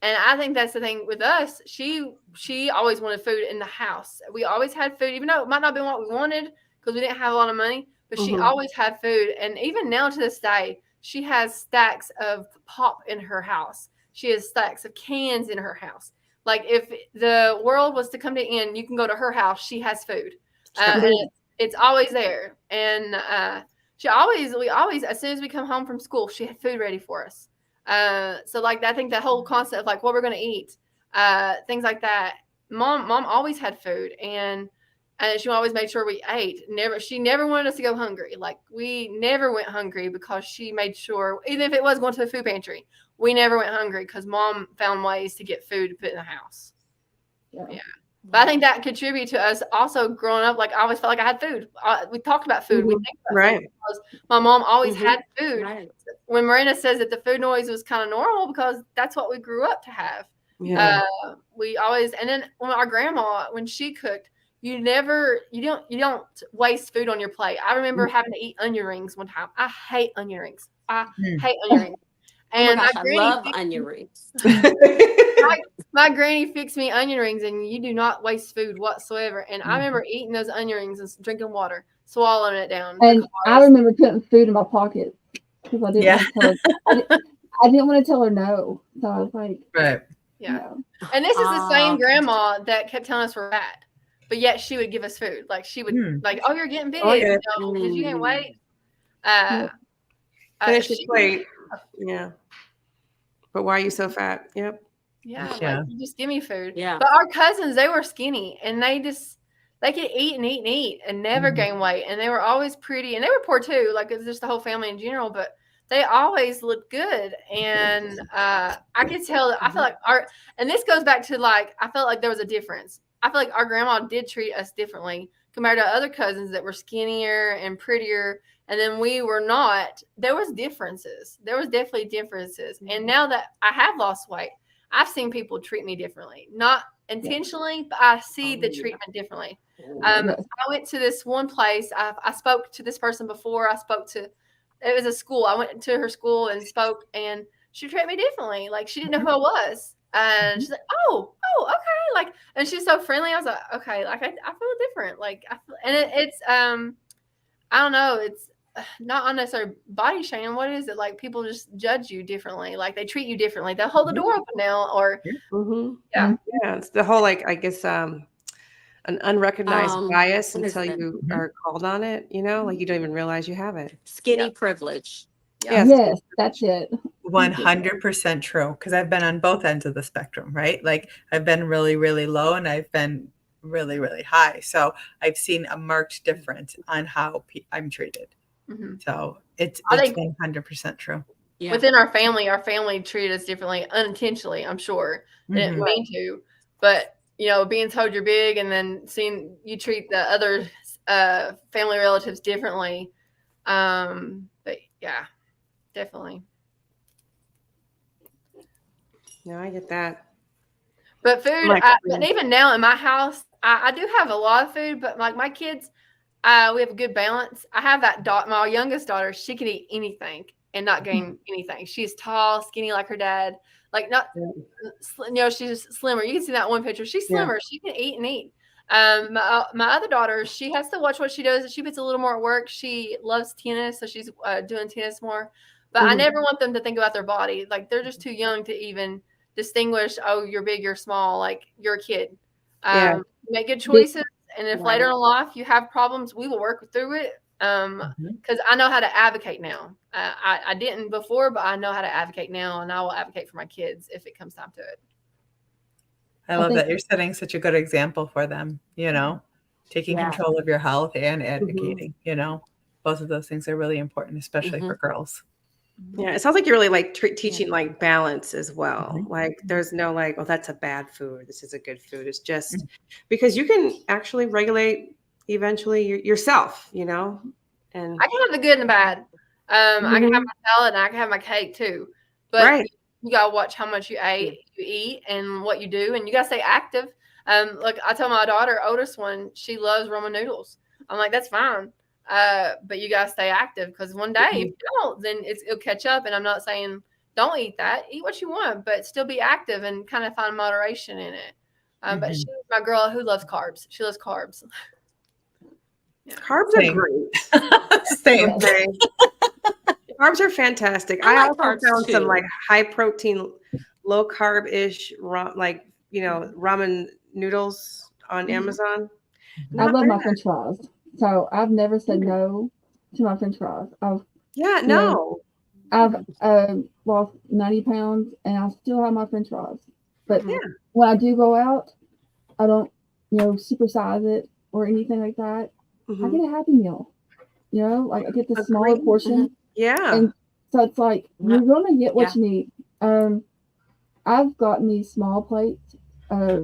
And I think that's the thing with us. She always wanted food in the house. We always had food, even though it might not have been what we wanted because we didn't have a lot of money, but she always had food. And even now to this day, she has stacks of pop in her house. She has stacks of cans in her house. Like, if the world was to come to an end, you can go to her house. She has food. And it's always there. And we always, as soon as we come home from school, she had food ready for us. So, like, I think that whole concept of, like, what we're going to eat, things like that. Mom always had food, and she always made sure we ate. She never wanted us to go hungry. Like, we never went hungry because she made sure, even if it was going to the food pantry, we never went hungry because Mom found ways to get food to put in the house. Yeah. But I think that contributed to us also growing up. Like, I always felt like I had food. We talked about food. We think about food because my mom always had food. Right. When Miranda says that the food noise was kind of normal because that's what we grew up to have. Yeah. We always, and then when our grandma, when she cooked, you don't waste food on your plate. I remember having to eat onion rings one time. I hate onion rings. I And I love onion rings. My granny fixed me onion rings, and you do not waste food whatsoever. And I remember eating those onion rings and drinking water, swallowing it down. And I remember putting food in my pocket because I didn't want to tell her. I didn't want to tell her no. So I was like, right. Yeah. No. And this is the same grandma that kept telling us we're fat, but yet she would give us food. Like, she would like, oh, you're getting big. Because you can't wait. Finish your plate. Yeah. But why are you so fat? Yep. Yeah. Like, you just give me food. Yeah. But our cousins, they were skinny, and they could eat and eat and eat and never gain weight. And they were always pretty, and they were poor too. Like, it's just the whole family in general, but they always looked good. And I could tell, I feel like and this goes back to, like, I felt like there was a difference. I feel like our grandma did treat us differently compared to other cousins that were skinnier and prettier. And then we were not. There was differences. There was definitely differences. And now that I have lost weight, I've seen people treat me differently. Not intentionally, but I see the treatment differently. I went to this one place. I spoke to this person before. It was a school. I went to her school and spoke, and she treated me differently. Like, she didn't know who I was. And she's like, oh, okay. Like, and she's so friendly. I was like, okay, like, I feel different. Like, it's, I don't know. It's not unnecessary body shaming. What is it? Like, people just judge you differently. Like, they treat you differently. They'll hold the door open now, or yeah. It's the whole, like, I guess, an unrecognized bias until you are called on it. You know, like, you don't even realize you have it. Skinny privilege. Yes, that's it. 100% true. Because I've been on both ends of the spectrum, right? Like, I've been really, really low, and I've been really, really high. So I've seen a marked difference on how I'm treated. So it's 100% true. Yeah. Within our family treated us differently unintentionally, I'm sure. They didn't mean to. But, you know, being told you're big and then seeing you treat the other family relatives differently. But yeah, definitely. No, I get that. But food, and even now in my house, I do have a lot of food, but like my kids, we have a good balance. I have that my youngest daughter, she can eat anything and not gain anything. She's tall, skinny like her dad. Like, not, you know, she's slimmer. You can see that one picture. She's slimmer. Yeah. She can eat and eat. My other daughter, she has to watch what she does. She puts a little more at work. She loves tennis, so she's doing tennis more. But I never want them to think about their body. Like, they're just too young to even distinguish, oh, you're big, you're small, like you're a kid. Yeah. Make good choices. And if later in life you have problems, we will work through it. Because I know how to advocate now. I didn't before, but I know how to advocate now, and I will advocate for my kids if it comes time to it. I love that you're setting such a good example for them, you know, taking control of your health and advocating, you know, both of those things are really important, especially for girls. Yeah, it sounds like you're really like teaching like balance as well. Like there's no like, oh, that's a bad food. This is a good food. It's just because you can actually regulate eventually yourself, you know. And I can have the good and the bad. I can have my salad and I can have my cake too. But you gotta watch how much you eat and what you do, and you gotta stay active. Like I tell my daughter, oldest one, she loves ramen noodles. I'm like, that's fine. But you gotta stay active because one day if you don't, then it'll catch up. And I'm not saying don't eat that. Eat what you want, but still be active and kind of find moderation in it. But she's my girl who loves carbs. She loves carbs. Carbs are great. Same. Carbs are fantastic. I also found some like high protein, low carb ish, like, you know, ramen noodles on Amazon. I love my French fries. So I've never said no to my French fries. I've lost 90 pounds and I still have my French fries. But when I do go out, I don't, you know, supersize it or anything like that. I get a Happy Meal. You know, like I get the smaller portion. And so it's like you're gonna get what you need. I've gotten these small plates. I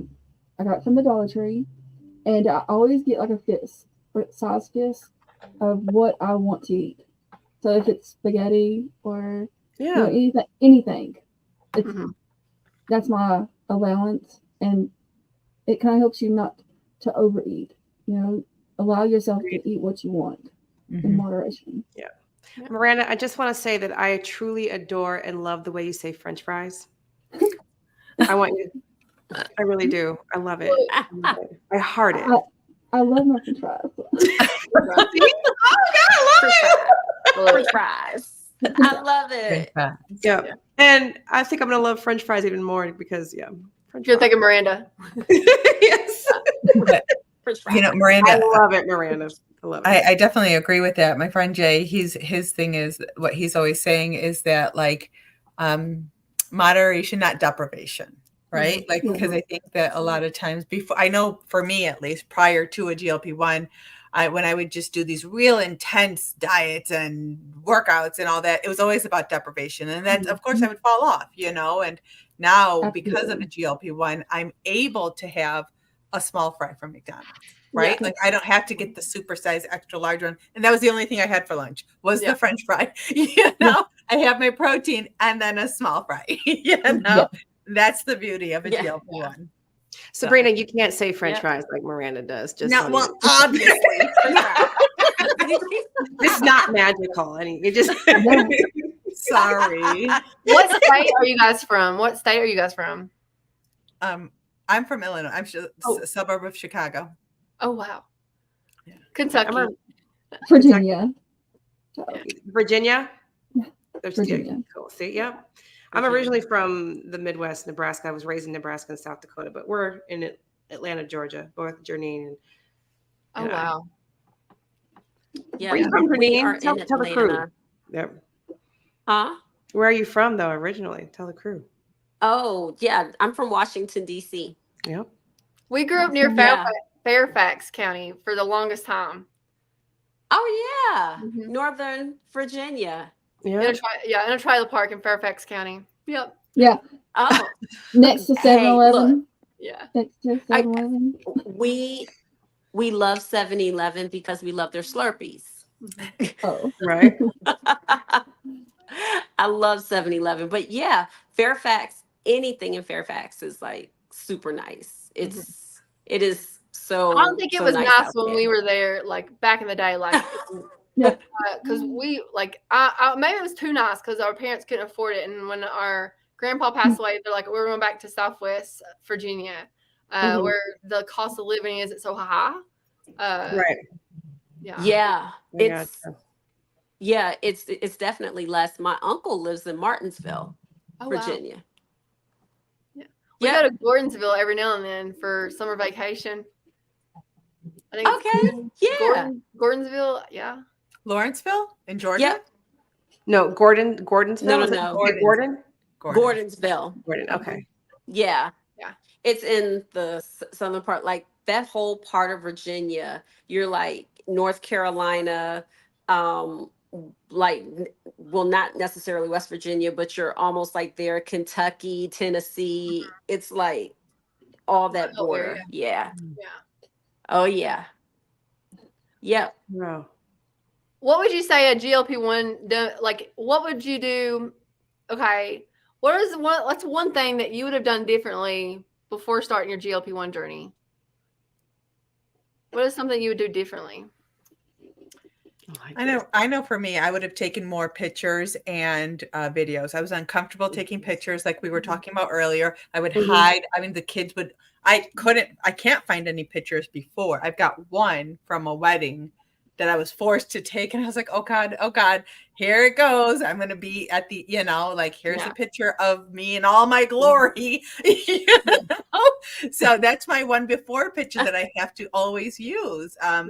got from the Dollar Tree, and I always get like a size fist of what I want to eat. So if it's spaghetti or you know, anything, that's my allowance, and it kind of helps you not to overeat. You know, allow yourself to eat what you want in moderation. Yeah. Miranda, I just want to say that I truly adore and love the way you say French fries. I want you. I really do. I love it. I heart it. I love my French fries. Oh God, I love it. French fries. I love it. Yeah. And I think I'm gonna love French fries even more because French fries. Thinking Miranda. Yes. You know, Miranda. I love it, Miranda. I love it. I definitely agree with that. My friend Jay, his thing is what he's always saying is that like moderation, not deprivation, right? Like because I think that a lot of times before, I know for me at least, prior to a GLP-1, when I would just do these real intense diets and workouts and all that, it was always about deprivation, and then of course I would fall off, you know. And now because of the GLP-1, I'm able to have a small fry from McDonald's. Right? Like I don't have to get the supersized extra large one. And that was the only thing I had for lunch was the French fry. You know, I have my protein and then a small fry. You know, that's the beauty of a GLP-1. Sabrina, you can't say French fries like Miranda does. Just obviously. It's not magical. It just sorry. What state are you guys from? What state are you guys from? I'm from Illinois. I'm a suburb of Chicago. Oh, wow. Yeah. Kentucky. Virginia. Virginia? Yeah. Virginia. Cool. See, I'm originally from the Midwest, Nebraska. I was raised in Nebraska and South Dakota, but we're in Atlanta, Georgia, both Janine and wow. Yeah. Where are you from, Janine? Tell the crew. Yep. Huh? Where are you from, though, originally? Tell the crew. Oh, yeah. I'm from Washington, D.C. Yep. We grew up near Fairfax County for the longest time. Oh, yeah. Northern Virginia. In a trailer park in Fairfax County. Yep. Yeah. Oh. Next to 7-Eleven. Yeah. Next to 7-Eleven. We love 7-Eleven because we love their Slurpees. Oh. Right. I love 7-Eleven. But yeah, Fairfax, anything in Fairfax is like super nice. It is so. I don't think it was nice when we were there, like back in the day, like because we like I maybe it was too nice because our parents couldn't afford it, and when our grandpa passed away, they're like, we're going back to Southwest Virginia, where the cost of living isn't so high. Right. Yeah. It's definitely less. My uncle lives in Martinsville, Virginia. We go to Gordonsville every now and then for summer vacation. I think Gordonsville, yeah. Lawrenceville in Georgia? Yep. No, Gordonsville? No. Gordonsville. Gordon. Okay. Yeah. Yeah. It's in the southern part, like that whole part of Virginia. You're like North Carolina, like, well, not necessarily West Virginia, but you're almost like there, Kentucky, Tennessee. It's like all that border. Yeah. Oh yeah. Yep. Wow. What would you say a GLP-1 like? What would you do? Okay, what's one thing that you would have done differently before starting your GLP-1 journey? What is something you would do differently? I know for me, I would have taken more pictures and videos. I was uncomfortable taking pictures like we were talking about earlier. I would hide. I mean, the kids would, I can't find any pictures before. I've got one from a wedding that I was forced to take. And I was like, oh God, here it goes. I'm going to be at the, like, here's a picture of me in all my glory. So that's my one before picture that I have to always use. I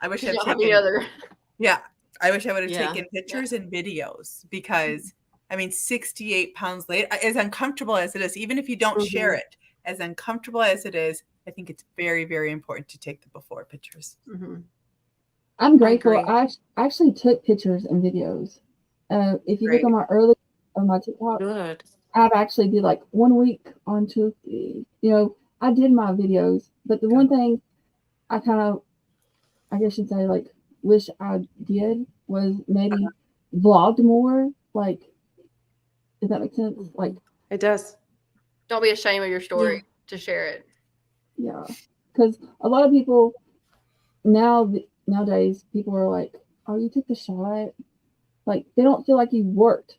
wish I'd taken I wish I would have taken pictures and videos because, I mean, 68 pounds later, as uncomfortable as it is, even if you don't share it, as uncomfortable as it is, I think it's very, very important to take the before pictures. I'm grateful. I actually took pictures and videos. If you look on my TikTok, I've actually did like 1 week on Tuesday. I did my videos, but the one thing I guess you'd say, like, wish I did was maybe vlogged more. Like, does that make sense? Like, it does. Don't be ashamed of your story to share it. Yeah, because a lot of people nowadays, people are like, "Oh, you took the shot." Like, they don't feel like you worked,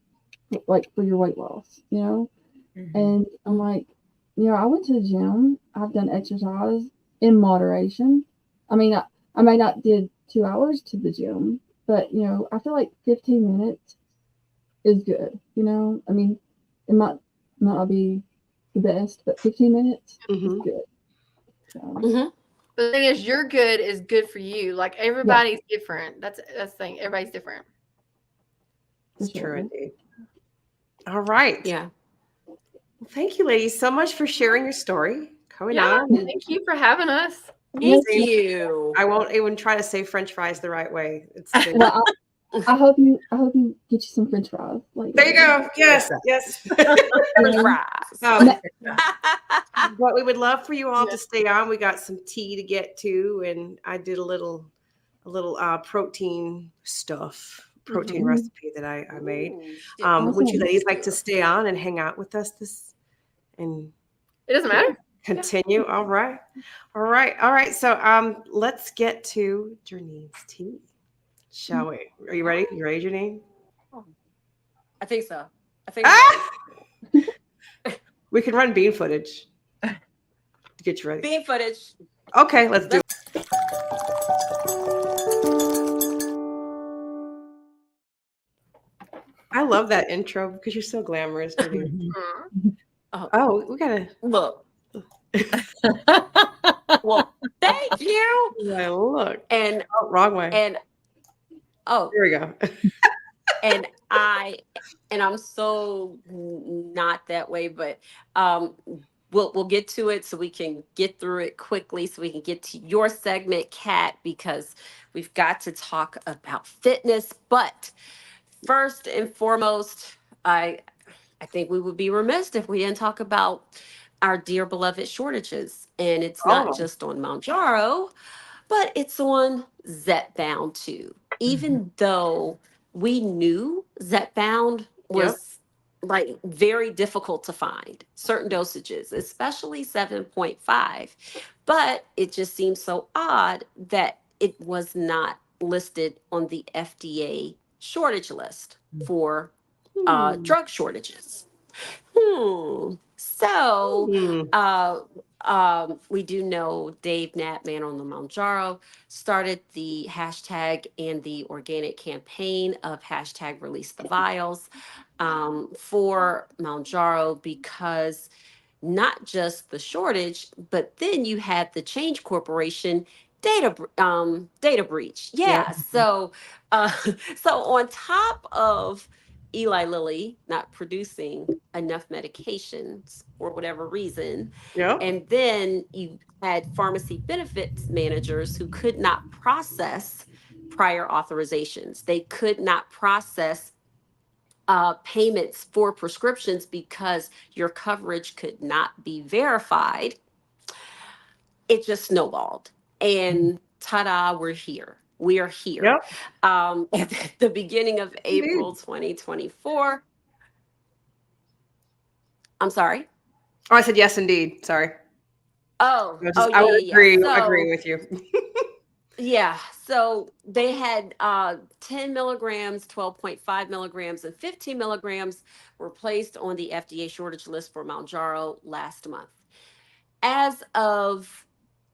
like, for your weight loss, And I'm like, I went to the gym. I've done exercise in moderation. I mean, I may not did 2 hours to the gym, but I feel like 15 minutes is good. I mean, it might not be the best, but 15 minutes is good. So. But the thing is, your good is good for you. Like, everybody's different. That's the thing. Everybody's different. It's true indeed. All right. Yeah. Well, thank you, ladies, so much for sharing your story. Coming on. Thank you for having us. Thank you. I won't even try to say French fries the right way. It's well, I hope you get you some French fries. Like, there you go. Yes. French fries. What we would love for you all to stay on. We got some tea to get to, and I did a little protein recipe that I made. Would you ladies like to stay on and hang out with us and it doesn't matter. Continue. All right. So let's get to Janine's tea. Shall we? Are you ready? You ready, Janine? I think so. We can run bean footage to get you ready. Bean footage. Okay, let's do it. I love that intro because you're so glamorous. Oh, we gotta look. Well, thank you. Yeah, look. And wrong way. And here we go. and I'm so not that way, but we'll get to it so we can get through it quickly so we can get to your segment, Kat, because we've got to talk about fitness. But first and foremost, I think we would be remiss if we didn't talk about our dear beloved shortages. And it's not just on Mounjaro, but it's on Zepbound too. Even though we knew Zepbound was like very difficult to find, certain dosages, especially 7.5, but it just seems so odd that it was not listed on the FDA shortage list for drug shortages. So we do know Dave Knapman on the Mounjaro started the hashtag and the organic campaign of hashtag release the vials for Mounjaro because not just the shortage, but then you had the Change Corporation data breach. Yeah. So so on top of Eli Lilly not producing enough medications for whatever reason, Yep. and then you had pharmacy benefits managers who could not process prior authorizations. They could not process payments for prescriptions because your coverage could not be verified. It just snowballed. And ta-da, we're here. We are here. Yep. At the beginning of April Indeed. 2024. I'm sorry. Oh, I said yes, indeed. Sorry. Oh, I would yeah. agree So with you. yeah, so they had 10 milligrams, 12.5 milligrams, and 15 milligrams were placed on the FDA shortage list for Mounjaro last month. As of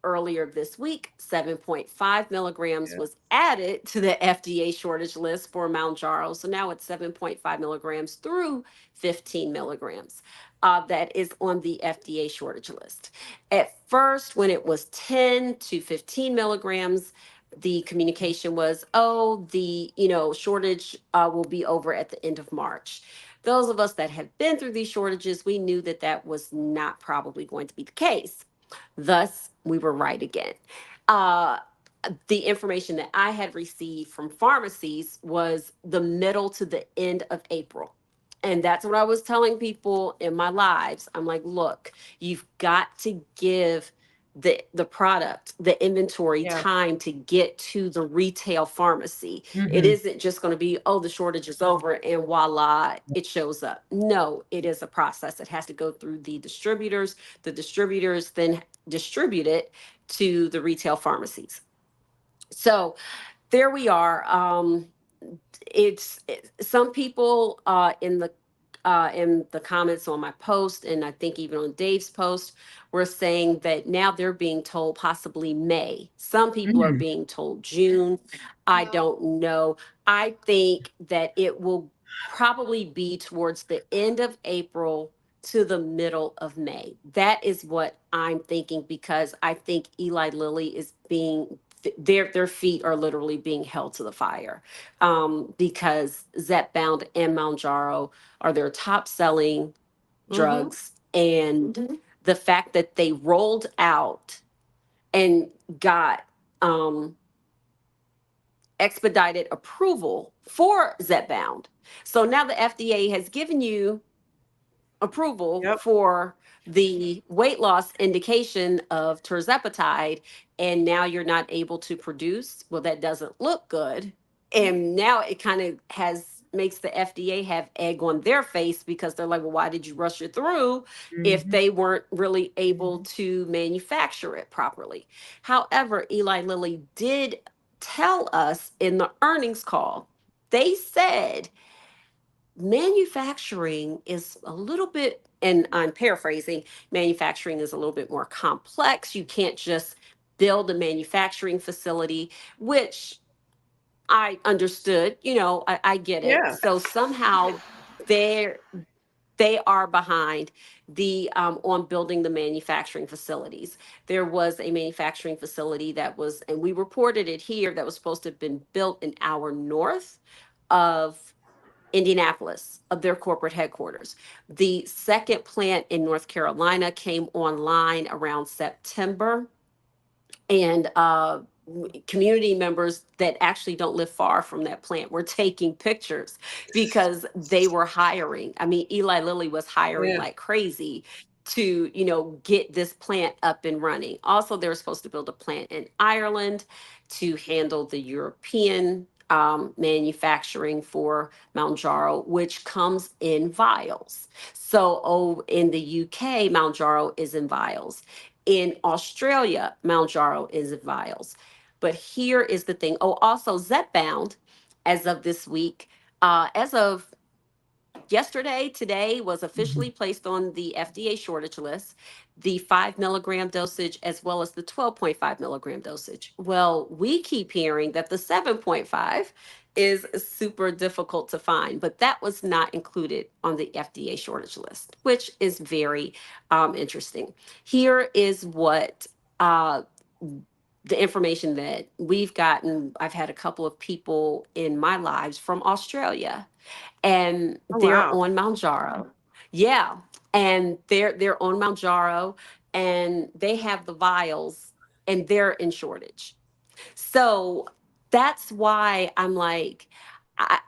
earlier this week, 7.5 milligrams was added to the FDA shortage list for Mounjaro. So now it's 7.5 milligrams through 15 milligrams that is on the FDA shortage list. At first, when it was 10 to 15 milligrams, the communication was, oh, the shortage will be over at the end of March. Those of us that have been through these shortages, we knew that that was not probably going to be the case. Thus, we were right again. The information that I had received from pharmacies was the middle to the end of April. And that's what I was telling people in my lives. I'm like, look, you've got to give the product, the inventory time to get to the retail pharmacy. It isn't just going to be, oh, the shortage is over and voila, it shows up. No, it is a process. It has to go through the distributors. The distributors then distribute it to the retail pharmacies. So there we are. Some people in the comments on my post, and I think even on Dave's post, were saying that now they're being told possibly May. Some people are being told June. I don't know. I think that it will probably be towards the end of April to the middle of May. That is what I'm thinking, because I think Eli Lilly is being their feet are literally being held to the fire, because Zepbound and Mounjaro are their top selling drugs. And the fact that they rolled out and got expedited approval for Zepbound. So now the FDA has given you approval for the weight loss indication of tirzepatide, and now you're not able to produce. Well, that doesn't look good. And now it kind of makes the FDA have egg on their face, because they're like, well, why did you rush it through if they weren't really able to manufacture it properly? However, Eli Lilly did tell us in the earnings call, they said manufacturing is a little bit, and I'm paraphrasing, manufacturing is a little bit more complex. You can't just build a manufacturing facility, which I understood, I get it. So somehow they are behind the on building the manufacturing facilities. There was a manufacturing facility that was, and we reported it here, that was supposed to have been built an hour north of Indianapolis, of their corporate headquarters. The second plant in North Carolina came online around September, and community members that actually don't live far from that plant were taking pictures because they were hiring. I mean, Eli Lilly was hiring like crazy to get this plant up and running. Also, they were supposed to build a plant in Ireland to handle the European manufacturing for Mounjaro, which comes in vials. So in the UK, Mounjaro is in vials. In Australia, Mounjaro is in vials. But here is the thing. Oh, also Zepbound, as of this week, as of yesterday, today, was officially placed on the FDA shortage list, the 5 milligram dosage as well as the 12.5 milligram dosage. Well, we keep hearing that the 7.5 is super difficult to find, but that was not included on the FDA shortage list, which is very interesting. Here is what the information that we've gotten. I've had a couple of people in my lives from Australia, and they're on Mounjaro. Yeah, and they're on Mounjaro, and they have the vials, and they're in shortage. So that's why I'm like, I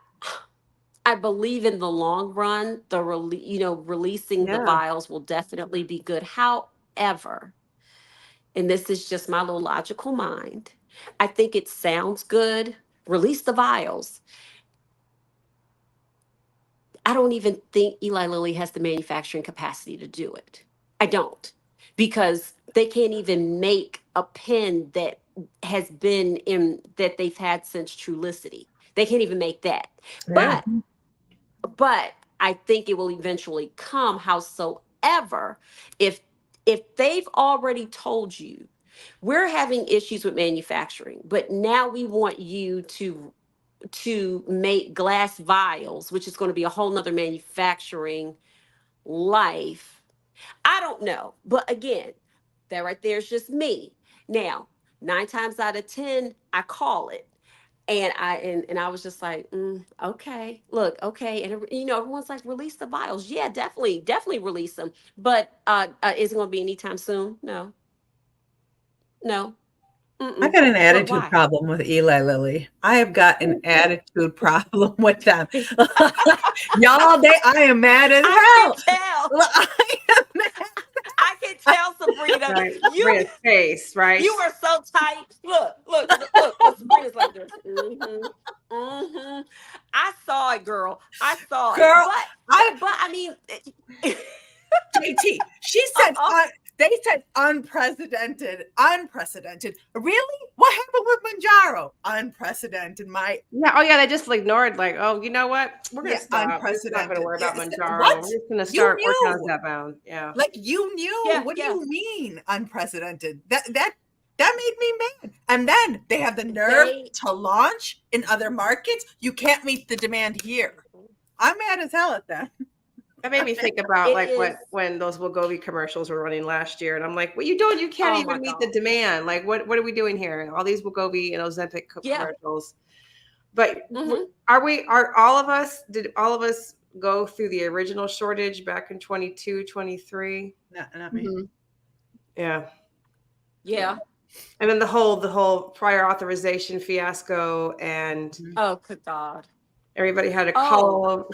I believe in the long run, releasing the vials will definitely be good. However, and this is just my little logical mind, I think it sounds good. Release the vials. I don't even think Eli Lilly has the manufacturing capacity to do it. I don't, because they can't even make a pen that has been in that they've had since Trulicity. They can't even make that. Yeah. But I think it will eventually come. Howsoever, if they've already told you we're having issues with manufacturing, but now we want you to make glass vials, which is going to be a whole nother manufacturing life. I don't know. But again, that right there is just me. Now, 9 times out of 10, I call it. And I was just like, okay, look, okay. And everyone's like, release the vials. Yeah, definitely release them. But is it going to be anytime soon? No. I got an attitude why? problem with Eli Lilly. I have got an attitude problem with them. Y'all, I am mad as hell. I can tell, Sabrina. Right. Sabrina's face, right? You were so tight. Look. Sabrina's like this. I saw it, girl. I saw Girl, it. But I mean, JT, she said, they said unprecedented. Really? What happened with Mounjaro? Unprecedented. They just ignored, like, oh, you know what? We're gonna stop. We're not gonna worry about Mounjaro. We're just gonna start working on Zepbound. Yeah. Like, you knew. What do you mean unprecedented? That made me mad. And then they have the nerve to launch in other markets. You can't meet the demand here. I'm mad as hell at that. That made me think about when those Wegovy commercials were running last year, and I'm like, "What are you doing? You can't even meet the demand. Like, what are we doing here? All these Wegovy and Ozempic commercials." But are all of us? Did all of us go through the original shortage back in 22, 23? Not me. Mm-hmm. Yeah. Yeah. And then the whole prior authorization fiasco, and oh, good God, everybody had to call.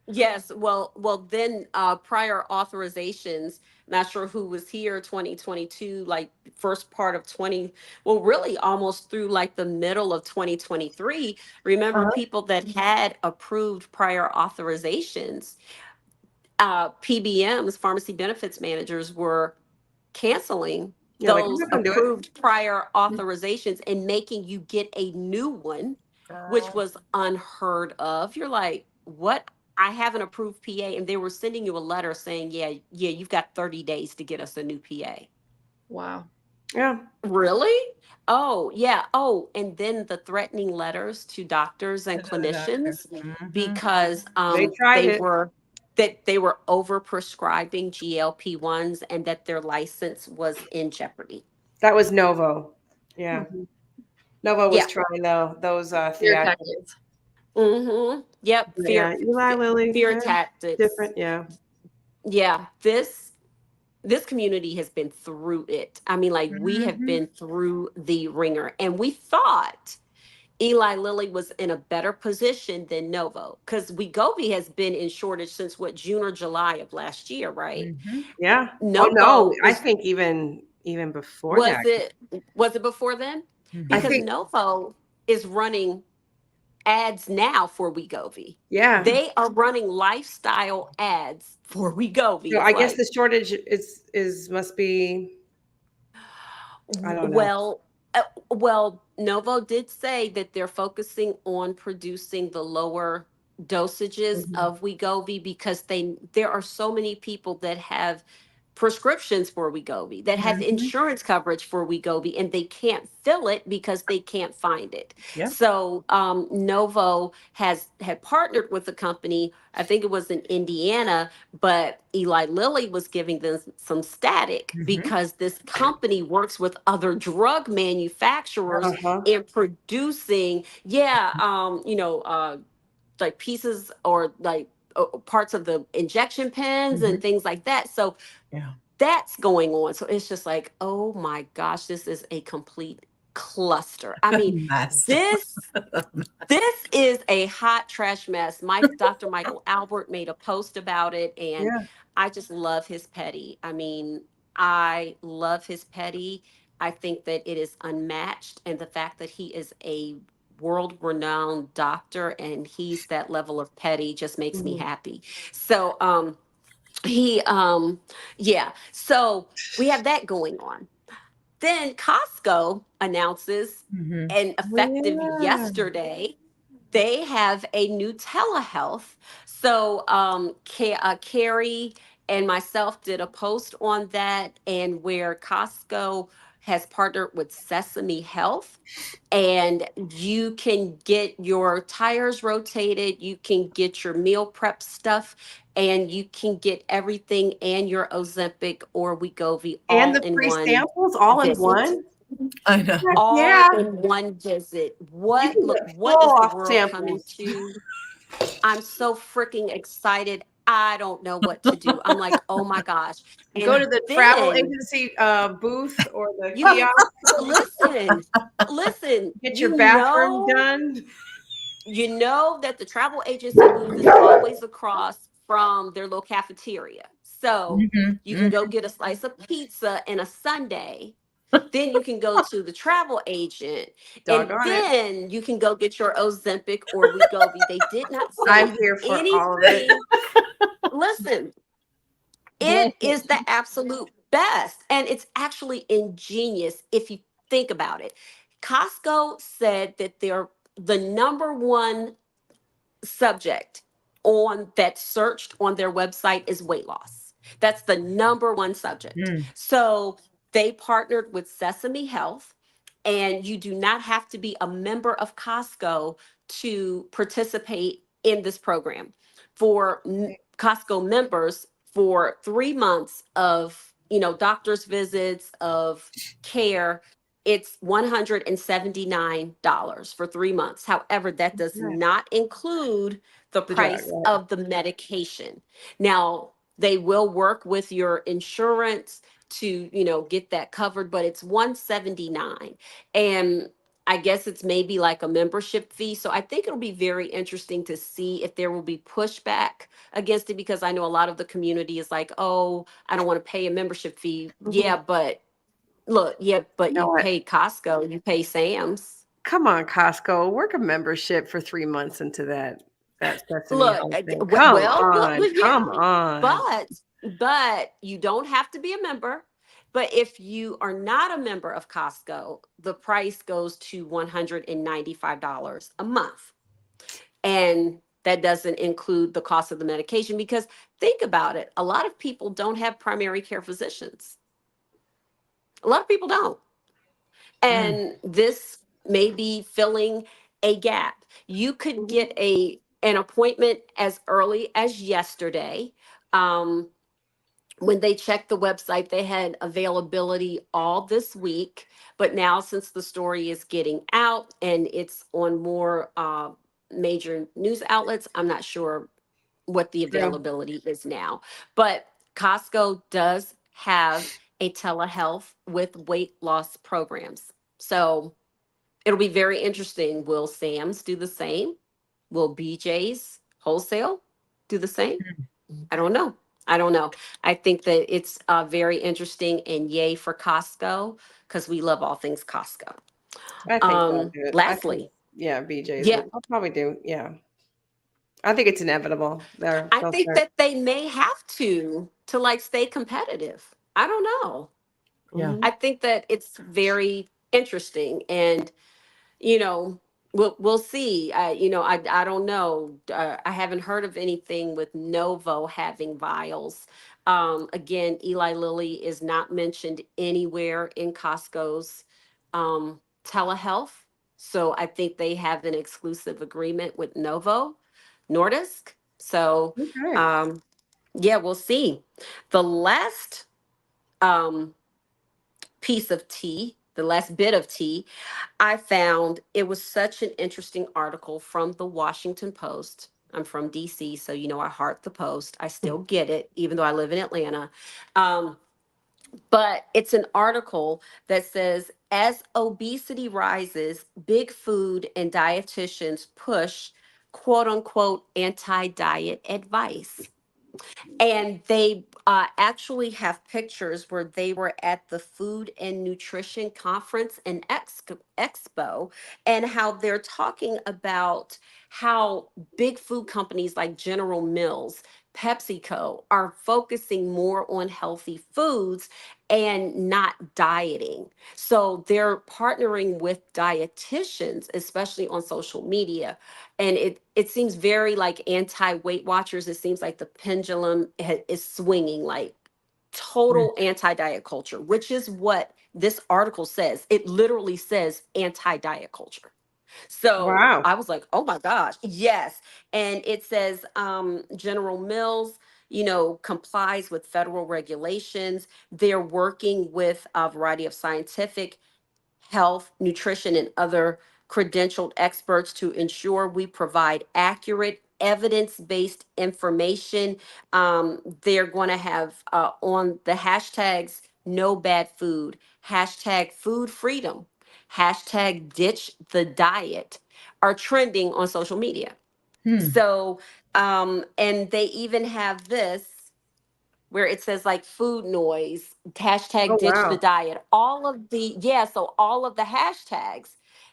Yes, well, then prior authorizations, not sure who was here 2022, like first part of really almost through like the middle of 2023. Remember, people that had approved prior authorizations, PBMs, pharmacy benefits managers, were canceling those approved prior authorizations and making you get a new one, which was unheard of. You're like, what? I have an approved PA, and they were sending you a letter saying, yeah, you've got 30 days to get us a new PA. Wow. Yeah. Really? Oh, yeah. Oh, and then the threatening letters to doctors and clinicians because they were over prescribing GLP-1s and that their license was in jeopardy. That was Novo. Yeah. Novo was trying those theatrics. Yep. Eli Lilly. Fear tactics. Different. Yeah. Yeah. This community has been through it. I mean, like, we have been through the ringer, and we thought Eli Lilly was in a better position than Novo, because Wegovy has been in shortage since June or July of last year, right? Yeah. No, I think even before that. Was it before then? Because Novo is running ads now for Wegovy. Yeah. They are running lifestyle ads for Wegovy. So I guess the shortage must be, I don't know. Well, Novo did say that they're focusing on producing the lower dosages of Wegovy because there are so many people that have prescriptions for Wegovy, that has insurance coverage for Wegovy, and they can't fill it because they can't find it. Yep. So Novo had partnered with the company, I think it was in Indiana, but Eli Lilly was giving them some static because this company works with other drug manufacturers in producing, like pieces or like parts of the injection pens and things like that. So that's going on. So it's just like, oh my gosh, this is a complete cluster. I mean, this is a hot trash mess. Dr. Michael Albert made a post about it, and I just love his petty. I mean, I love his petty. I think that it is unmatched, and the fact that he is a world-renowned doctor and he's that level of petty just makes me happy. So so we have that going on. Then Costco announces, and effective yesterday, they have a new telehealth. So Carrie and myself did a post on that, and where Costco has partnered with Sesame Health, and you can get your tires rotated, you can get your meal prep stuff, and you can get everything and your Ozempic or Wegovy all and the in free one samples all in visit. one. I know. All in one visit. What is the world coming to? I'm so freaking excited. I don't know what to do. I'm like, oh my gosh. And go to the travel agency booth or the kiosk. Listen. Get your bathroom done. You know that the travel agency booth is always across from their little cafeteria. So you can go get a slice of pizza and a sundae. Then you can go to the travel agent, and then you can go get your Ozempic or Wegovy. They did not say I'm here for anything. all of it. Listen, it is the absolute best, and it's actually ingenious if you think about it. Costco said that they're the number one subject on that searched on their website is weight loss. That's the number one subject. So they partnered with Sesame Health, and you do not have to be a member of Costco to participate in this program. For Costco members, for 3 months of doctor's visits, of care, it's $179 for 3 months. However, that does not include the price of the medication. Now, they will work with your insurance to get that covered, but it's $179, and I guess it's maybe like a membership fee. So I think it'll be very interesting to see if there will be pushback against it, because I know a lot of the community is like, oh, I don't want to pay a membership fee. But look, you pay Costco, you pay Sam's. Come on, Costco, work a membership for 3 months into that Sesame Look, Health thing. Come on. But you don't have to be a member. But if you are not a member of Costco, the price goes to $195 a month. And that doesn't include the cost of the medication, because think about it. A lot of people don't have primary care physicians. A lot of people don't. And this may be filling a gap. You could get an appointment as early as yesterday. When they checked the website, they had availability all this week. But now, since the story is getting out and it's on more major news outlets, I'm not sure what the availability is now. But Costco does have a telehealth with weight loss programs. So it'll be very interesting. Will Sam's do the same? Will BJ's wholesale do the same? I don't know. I think that it's very interesting, and yay for Costco, because we love all things Costco. I think they'll do it. Lastly, BJ's. Yeah, I'll probably do. Yeah, I think it's inevitable. I think that they may have to like stay competitive. I don't know. Yeah, I think that it's very interesting, and We'll see. I don't know. I haven't heard of anything with Novo having vials. Again, Eli Lilly is not mentioned anywhere in Costco's telehealth. So I think they have an exclusive agreement with Novo Nordisk. So Okay. yeah, we'll see. The last piece of tea, the last bit of tea I found, it was such an interesting article from the Washington Post. I'm from DC, so I heart the Post. I still get it, even though I live in Atlanta. But it's an article that says, as obesity rises, big food and dietitians push quote unquote anti-diet advice. And they actually have pictures where they were at the Food and Nutrition Conference and Expo, and how they're talking about how big food companies like General Mills, PepsiCo are focusing more on healthy foods and not dieting. So they're partnering with dietitians, especially on social media, and it seems very like anti-Weight Watchers. It seems like the pendulum is swinging, like total anti-diet culture, which is what this article says. It literally says anti-diet culture. So Wow. I was like, oh my gosh, yes. And it says General Mills complies with federal regulations. They're working with a variety of scientific, health, nutrition, and other credentialed experts to ensure we provide accurate, evidence-based information. They're going to have on the hashtags no bad food, hashtag food freedom, hashtag ditch the diet are trending on social media. So, and they even have this where it says like food noise, hashtag Oh ditch the wow. diet. So all of the hashtags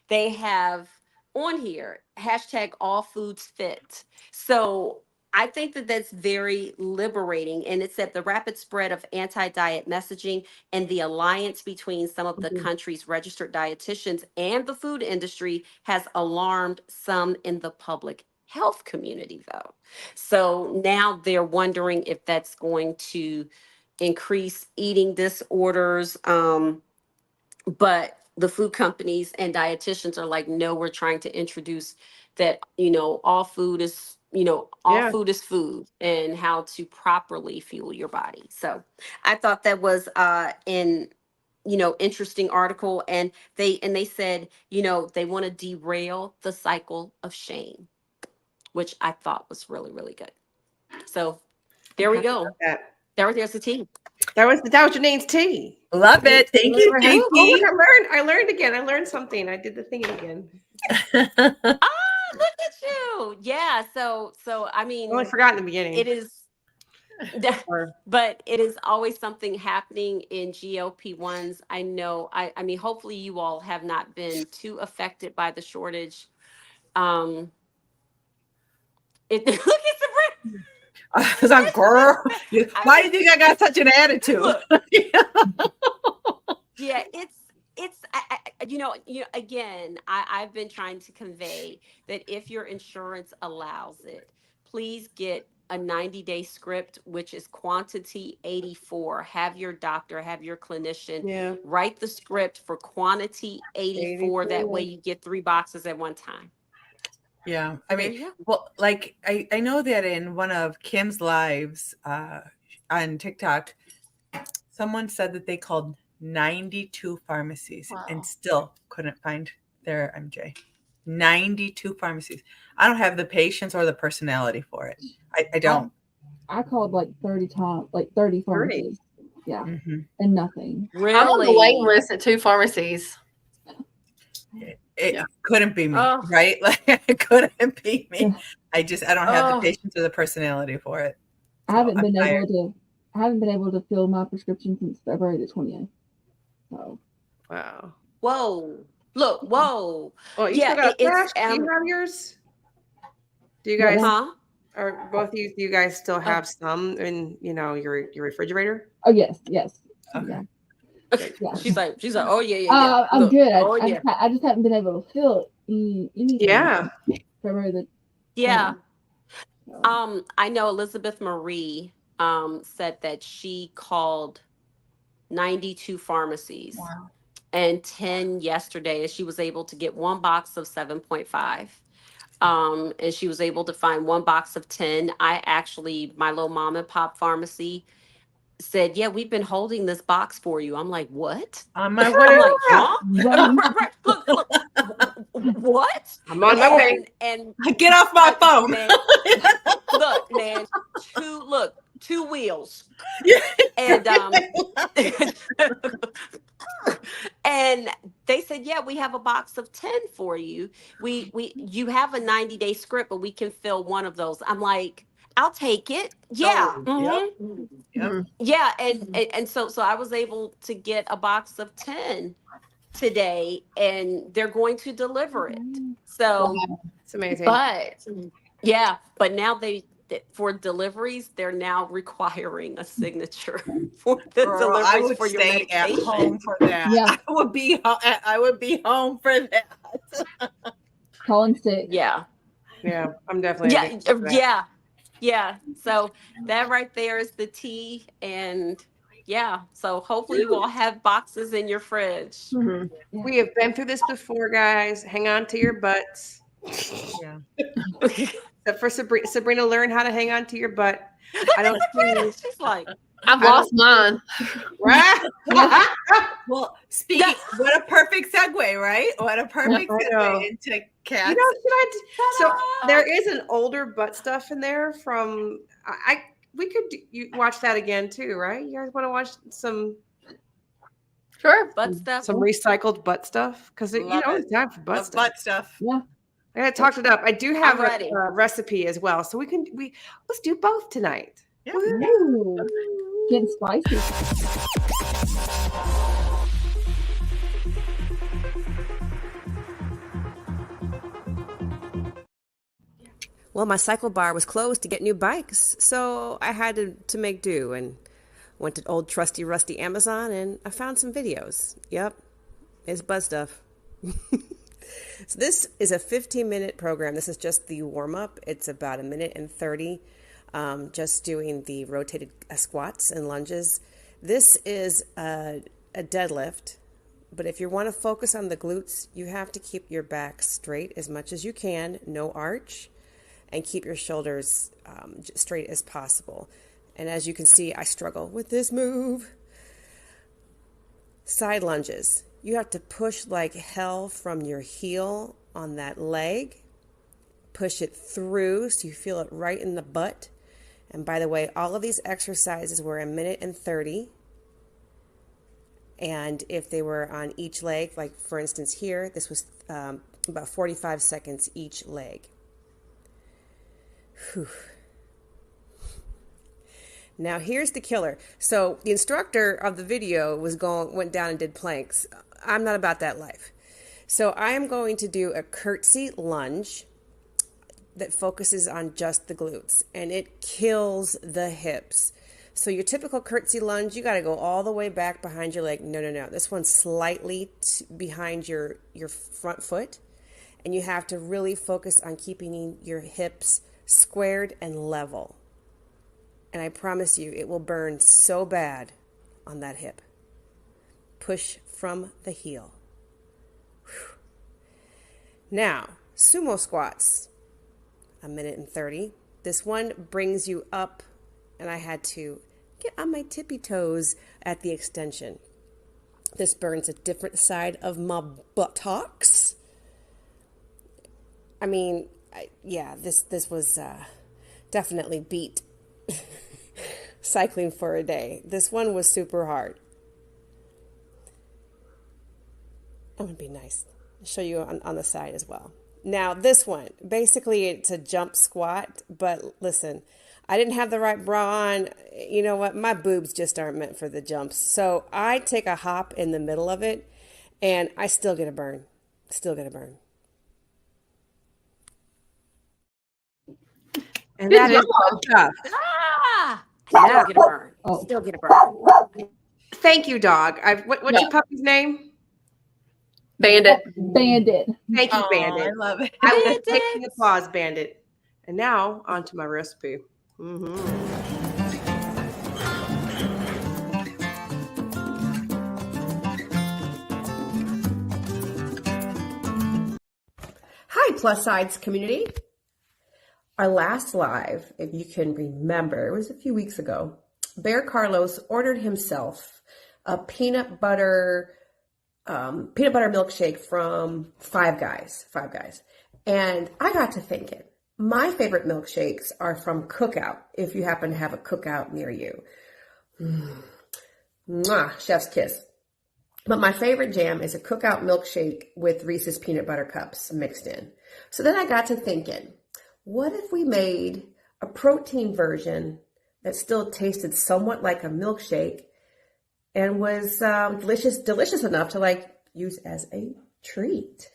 they have on here, hashtag all foods fit. So I think that that's very liberating. And it said the rapid spread of anti-diet messaging and the alliance between some of the country's registered dietitians and the food industry has alarmed some in the public health community, though. So now they're wondering if that's going to increase eating disorders. But the food companies and dietitians are like, no, we're trying to introduce that, all food is, all Yeah. food is food, and how to properly fuel your body. So I thought that was an interesting article. And they said, they want to derail the cycle of shame, which I thought was really, really good. So there we go. There's the tea. That was Janine's tea. Love it. Thank you, JT. Oh, I learned again. I learned something. I did the thing again. Look at you. Yeah. So I mean, I only forgot in the beginning. It is, but it is always something happening in GLP-1s. I know. I mean, hopefully you all have not been too affected by the shortage. Look at Sabrina. Because I'm girl. Why do you think I got such an attitude? Yeah, it's again, I've been trying to convey that if your insurance allows it, please get a 90-day script, which is quantity 84. Have your doctor, have your clinician write the script for quantity 84. That way you get 3 boxes at one time. Yeah. I mean, well, like I know that in one of Kim's lives on TikTok, someone said that they called 92 pharmacies and still couldn't find their MJ. 92 pharmacies. I don't have the patience or the personality for it. I don't. I called like 30 times, like 30 pharmacies. Yeah. And nothing. Really? I'm on the waiting list at 2 pharmacies. It couldn't be me, right? Like it couldn't be me. I don't have the patience or the personality for it. So I haven't been able to fill my prescription since February the 20th. So wow. Whoa. Look, whoa. Oh, you still got flash? Do you have yours? Do you guys or both of you, do you guys still have some in your refrigerator? Oh yes. Okay. Yeah. She's like, oh yeah. I'm good. Oh, I just haven't been able to fill it anything. Yeah. February the Yeah. 20th. I know Elizabeth Marie said that she called 92 pharmacies and 10 yesterday, and she was able to get one box of 7.5. And she was able to find one box of 10. My little mom and pop pharmacy said, yeah, we've been holding this box for you. I'm like, what? On my I'm way. like, huh? Right. Look, what? I'm on my way. And get off my phone. Man, look, man, two wheels. And and they said, yeah, we have a box of 10 for you. You have a 90-day script, but we can fill one of those. I'm like, I'll take it. Yeah. Mm-hmm. Yep. Yeah. And so I was able to get a box of 10 today, and they're going to deliver it. So it's amazing. But now for deliveries, they're now requiring a signature for the deliveries. I would for your stay at medication. home for that. Yeah. I would be home for that. Calling sick. Yeah. Yeah, I'm definitely. Yeah. So that right there is the tea, and yeah. So hopefully you all have boxes in your fridge. Mm-hmm. Yeah. We have been through this before, guys. Hang on to your butts. Yeah. Except for Sabrina, learn how to hang on to your butt. I don't. She's like, I've lost mine. Right? Well, speaking, what a perfect segue, right? What a perfect segue into cats. So there is an older butt stuff in there from we could watch that again too, right? You guys want to watch some butt stuff, some recycled butt stuff, because it's time for butt stuff. Yeah, I talked it up. I do have a recipe as well, so let's do both tonight. Yeah. Getting spicy. Well, my cycle bar was closed to get new bikes, so I had to make do and went to old trusty rusty Amazon, and I found some videos. Yep, it's butt stuff. So this is a 15-minute program. This is just the warm-up. It's about 1:30 minutes, just doing the rotated squats and lunges. This is a deadlift, but if you want to focus on the glutes, you have to keep your back straight as much as you can, no arch, and keep your shoulders straight as possible. And as you can see, I struggle with this move. Side lunges. You have to push like hell from your heel on that leg. Push it through so you feel it right in the butt. And by the way, all of these exercises were 1:30 minutes. And if they were on each leg, like for instance here, this was about 45 seconds each leg. Whew. Now here's the killer. So the instructor of the video went down and did planks. I'm not about that life. So I am going to do a curtsy lunge that focuses on just the glutes, and it kills the hips. So your typical curtsy lunge, you got to go all the way back behind your leg. No. This one's slightly behind your front foot, and you have to really focus on keeping your hips squared and level. And I promise you, it will burn so bad on that hip. Push from the heel. Whew. Now, sumo squats, 1:30 minutes. This one brings you up, and I had to get on my tippy toes at the extension. This burns a different side of my buttocks. I mean, this was definitely beat cycling for a day. This one was super hard. I'm going to be nice. I'll show you on the side as well. Now, this one, basically it's a jump squat, but listen, I didn't have the right bra on. You know what? My boobs just aren't meant for the jumps. So I take a hop in the middle of it, and I still get a burn. And that is tough. Still get a burn. Still get a burn. Thank you, dog. What's your puppy's name? Bandit. Bandit. Thank you, Oh, Bandit. I love it. I will take the applause, Bandit. And now on to my recipe. Hi, Plus Sides community. Our last live, if you can remember, it was a few weeks ago. Bear Carlos ordered himself a peanut butter milkshake from Five Guys. And I got to thinking, my favorite milkshakes are from Cookout, if you happen to have a Cookout near you. Mwah, chef's kiss. But my favorite jam is a Cookout milkshake with Reese's peanut butter cups mixed in. So then I got to thinking, what if we made a protein version that still tasted somewhat like a milkshake and was delicious enough to use as a treat?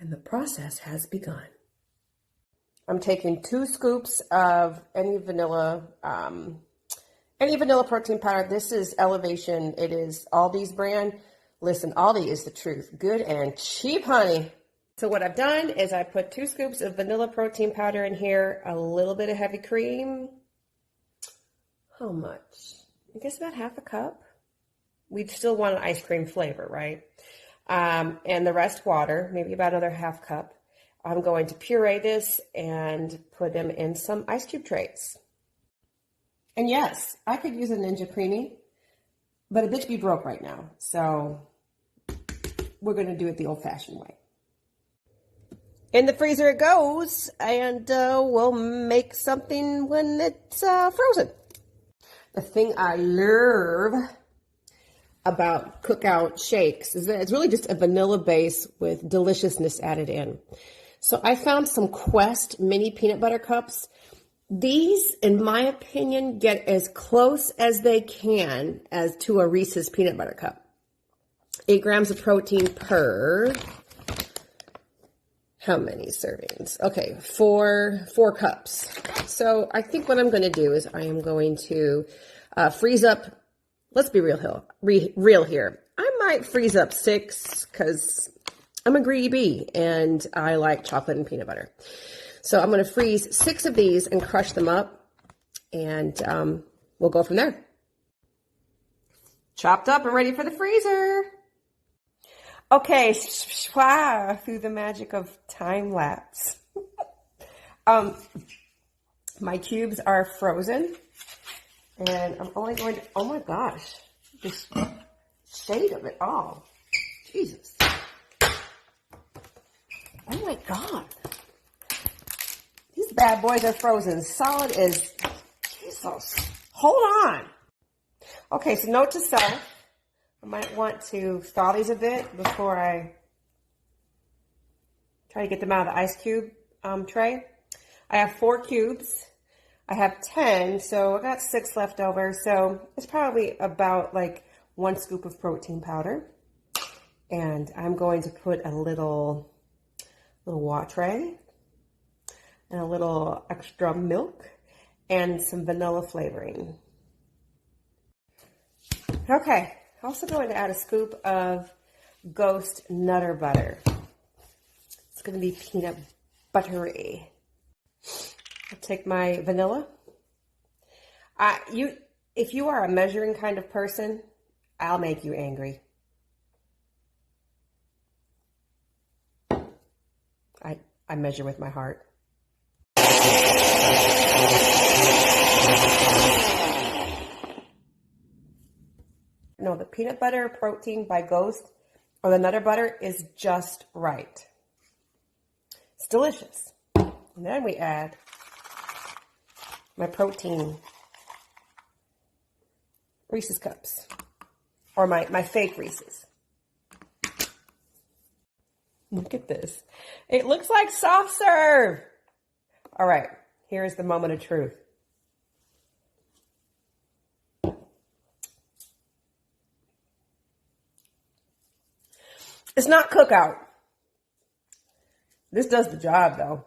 And the process has begun. I'm taking 2 scoops of any vanilla protein powder. This is Elevation. It is Aldi's brand. Listen, Aldi is the truth. Good and cheap, honey. So what I've done is I put 2 scoops of vanilla protein powder in here, a little bit of heavy cream. How much? I guess about half a cup. We'd still want an ice cream flavor, right? And the rest water, maybe about another half cup. I'm going to puree this and put them in some ice cube trays. And yes, I could use a Ninja Creamy, but a bitch be broke right now. So we're going to do it the old-fashioned way. In the freezer it goes, and we'll make something when it's frozen. The thing I love about Cookout shakes is that it's really just a vanilla base with deliciousness added in. So I found some Quest mini peanut butter cups. These, in my opinion, get as close as they can as to a Reese's peanut butter cup. 8 grams of protein per, how many servings? Okay, 4 cups. So I think what I'm going to do is I am going to freeze up. Let's be real here. I might freeze up 6 because I'm a greedy bee and I like chocolate and peanut butter. So I'm going to freeze 6 of these and crush them up, and we'll go from there. Chopped up and ready for the freezer. Okay, through the magic of time lapse. My cubes are frozen, and I'm only going to, oh my gosh, this shade of it all. Jesus. Oh my God. These bad boys are frozen solid as Jesus. Hold on. Okay, so note to self. I might want to thaw these a bit before I try to get them out of the ice cube tray. I have 4 cubes. I have 10, so I got 6 left over. So it's probably about 1 scoop of protein powder. And I'm going to put a little water tray and a little extra milk and some vanilla flavoring. Okay, also going to add a scoop of Ghost Nutter Butter. It's going to be peanut buttery. I'll take my vanilla. If you are a measuring kind of person, I'll make you angry. I measure with my heart. No, the peanut butter protein by Ghost or the Nutter Butter is just right. It's delicious. And then we add my protein Reese's cups, or my fake Reese's. Look at this. It looks like soft serve. All right, here's the moment of truth. It's not Cookout. This does the job, though.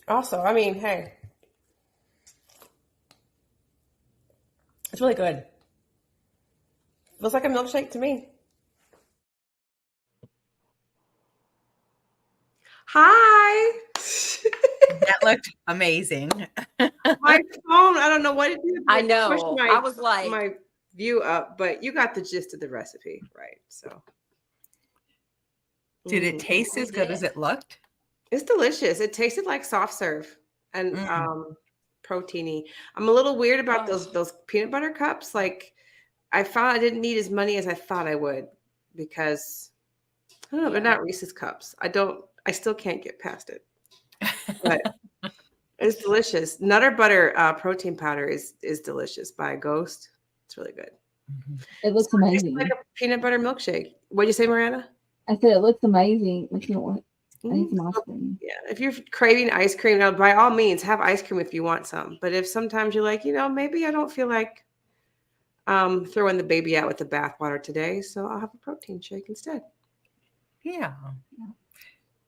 Also, I mean, hey, it's really good. Looks like a milkshake to me. Hi. That looked amazing. My phone, I don't know what it did. I know. I was like, my view up, but you got the gist of the recipe, right? So, did it taste as good as it looked? It's delicious. It tasted like soft serve and proteiny. I'm a little weird about those peanut butter cups. Like, I found I didn't need as many as I thought I would because I don't know. They're not Reese's cups. I still can't get past it. But it's delicious. Nutter butter protein powder is delicious by Ghost. It's really good. It looks amazing. It's like a peanut butter milkshake. What'd you say, Miranda? I said it looks amazing. But you know what? I need some ice cream. Yeah, if you're craving ice cream, now by all means have ice cream if you want some. But if sometimes you're like, maybe I don't feel like throwing the baby out with the bathwater today, so I'll have a protein shake instead. Yeah.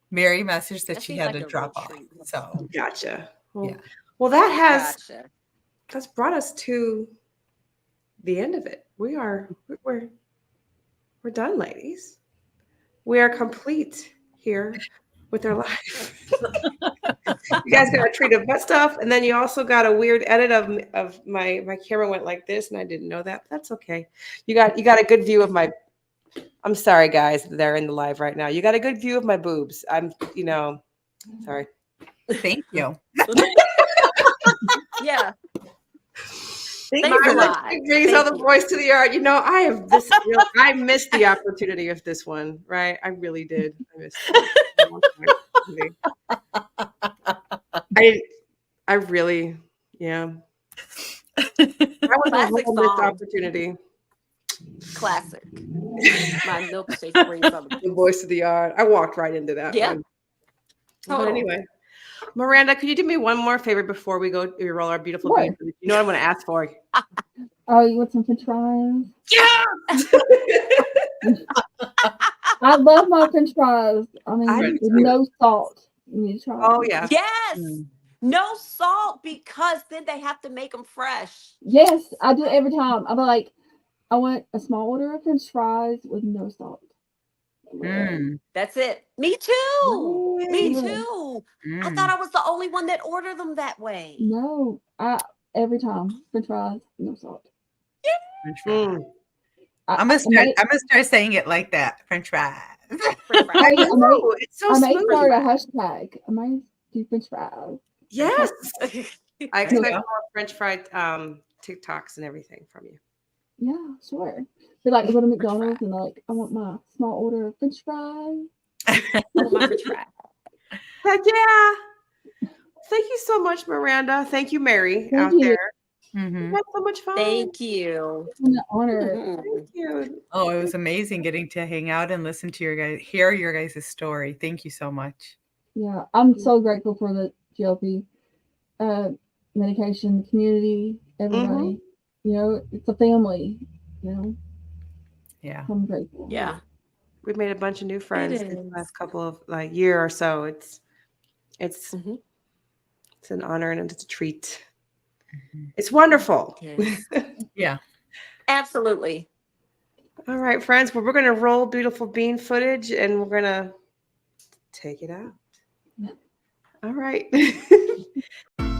Mary messaged that she had to drop off. So gotcha. Yeah. Well, that's brought us to the end of it. We're done, ladies. We are complete here with our life. You guys got a treat of butt stuff, and then you also got a weird edit of my camera went like this, and I didn't know that. That's okay. You got a good view of my. I'm sorry, guys. They're in the live right now. You got a good view of my boobs. I'm, sorry. Thank you. Yeah. It brings all the boys to the yard. I have this. I missed the opportunity of this one, right? I really did. I missed it. I really, yeah. That was a whole missed opportunity. Classic. My milkshake brings up the voice of the yard. I walked right into that. Yeah. One. But anyway, Miranda, could you do me one more favor before we roll our beautiful bean? You know what I'm going to ask for? Oh, you want some French fries? Yeah. I love my French fries. I mean, with no salt. You need to try. Oh yeah. Yes. No salt because then they have to make them fresh. Yes, I do it every time. I'm like, I want a small order of French fries with no salt. That's it. Me too. Me too. I thought I was the only one that ordered them that way. No, every time French fries, no salt. I'm gonna start saying it like that. French fries. It's so I may smooth. start a hashtag. I might do French fries. Yes. I expect more French fried TikToks and everything from you. Yeah, sure. But like, I go to McDonald's and like, I want my small order of French fries. Heck yeah. Thank you so much, Miranda. Thank you, Mary, out there. We had so much fun. Thank you. It's an honor. Thank you. Oh, it was amazing getting to hang out and listen to hear your guys' story. Thank you so much. Yeah, I'm so grateful for the GLP medication community, everybody. It's a family, Yeah. I'm grateful. Yeah. We've made a bunch of new friends in the last couple of year or so. It's an honor and it's a treat. It's wonderful. Yeah. Absolutely. All right, friends. Well, we're going to roll beautiful bean footage and we're going to take it out. Yeah. All right.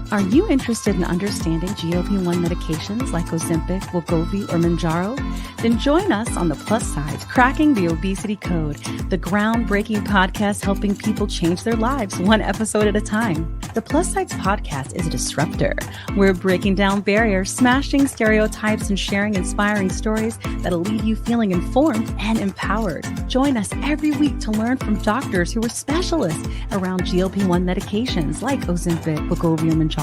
Are you interested in understanding GLP-1 medications like Ozempic, Wegovy, or Mounjaro? Then join us on the Plus Sides, Cracking the Obesity Code, the groundbreaking podcast helping people change their lives one episode at a time. The Plus Sides podcast is a disruptor. We're breaking down barriers, smashing stereotypes, and sharing inspiring stories that'll leave you feeling informed and empowered. Join us every week to learn from doctors who are specialists around GLP-1 medications like Ozempic, Wegovy, or Mounjaro.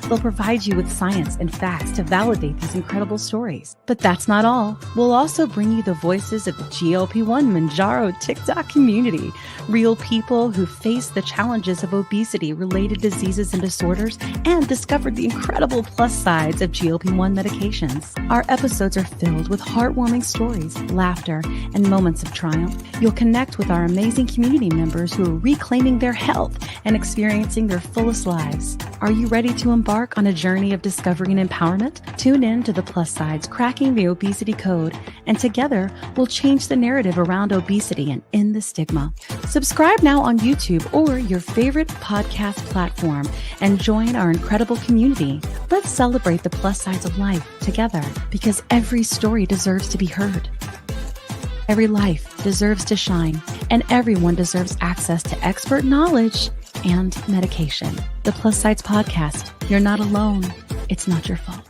They'll provide you with science and facts to validate these incredible stories. But that's not all. We'll also bring you the voices of the GLP-1 Mounjaro TikTok community, real people who face the challenges of obesity, related diseases and disorders, and discovered the incredible plus sides of GLP-1 medications. Our episodes are filled with heartwarming stories, laughter, and moments of triumph. You'll connect with our amazing community members who are reclaiming their health and experiencing their fullest lives. Are you ready to embark on a journey of discovery and empowerment? Tune in to the Plus Side's Cracking the Obesity Code, and together we'll change the narrative around obesity and end the stigma. Subscribe now on YouTube or your favorite podcast platform and join our incredible community. Let's celebrate the plus sides of life together, because every story deserves to be heard. Every life deserves to shine, and everyone deserves access to expert knowledge and medication. The Plus Sides Podcast. You're not alone. It's not your fault.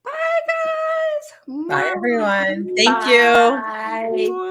Bye, guys. Bye, everyone. Thank you. Bye.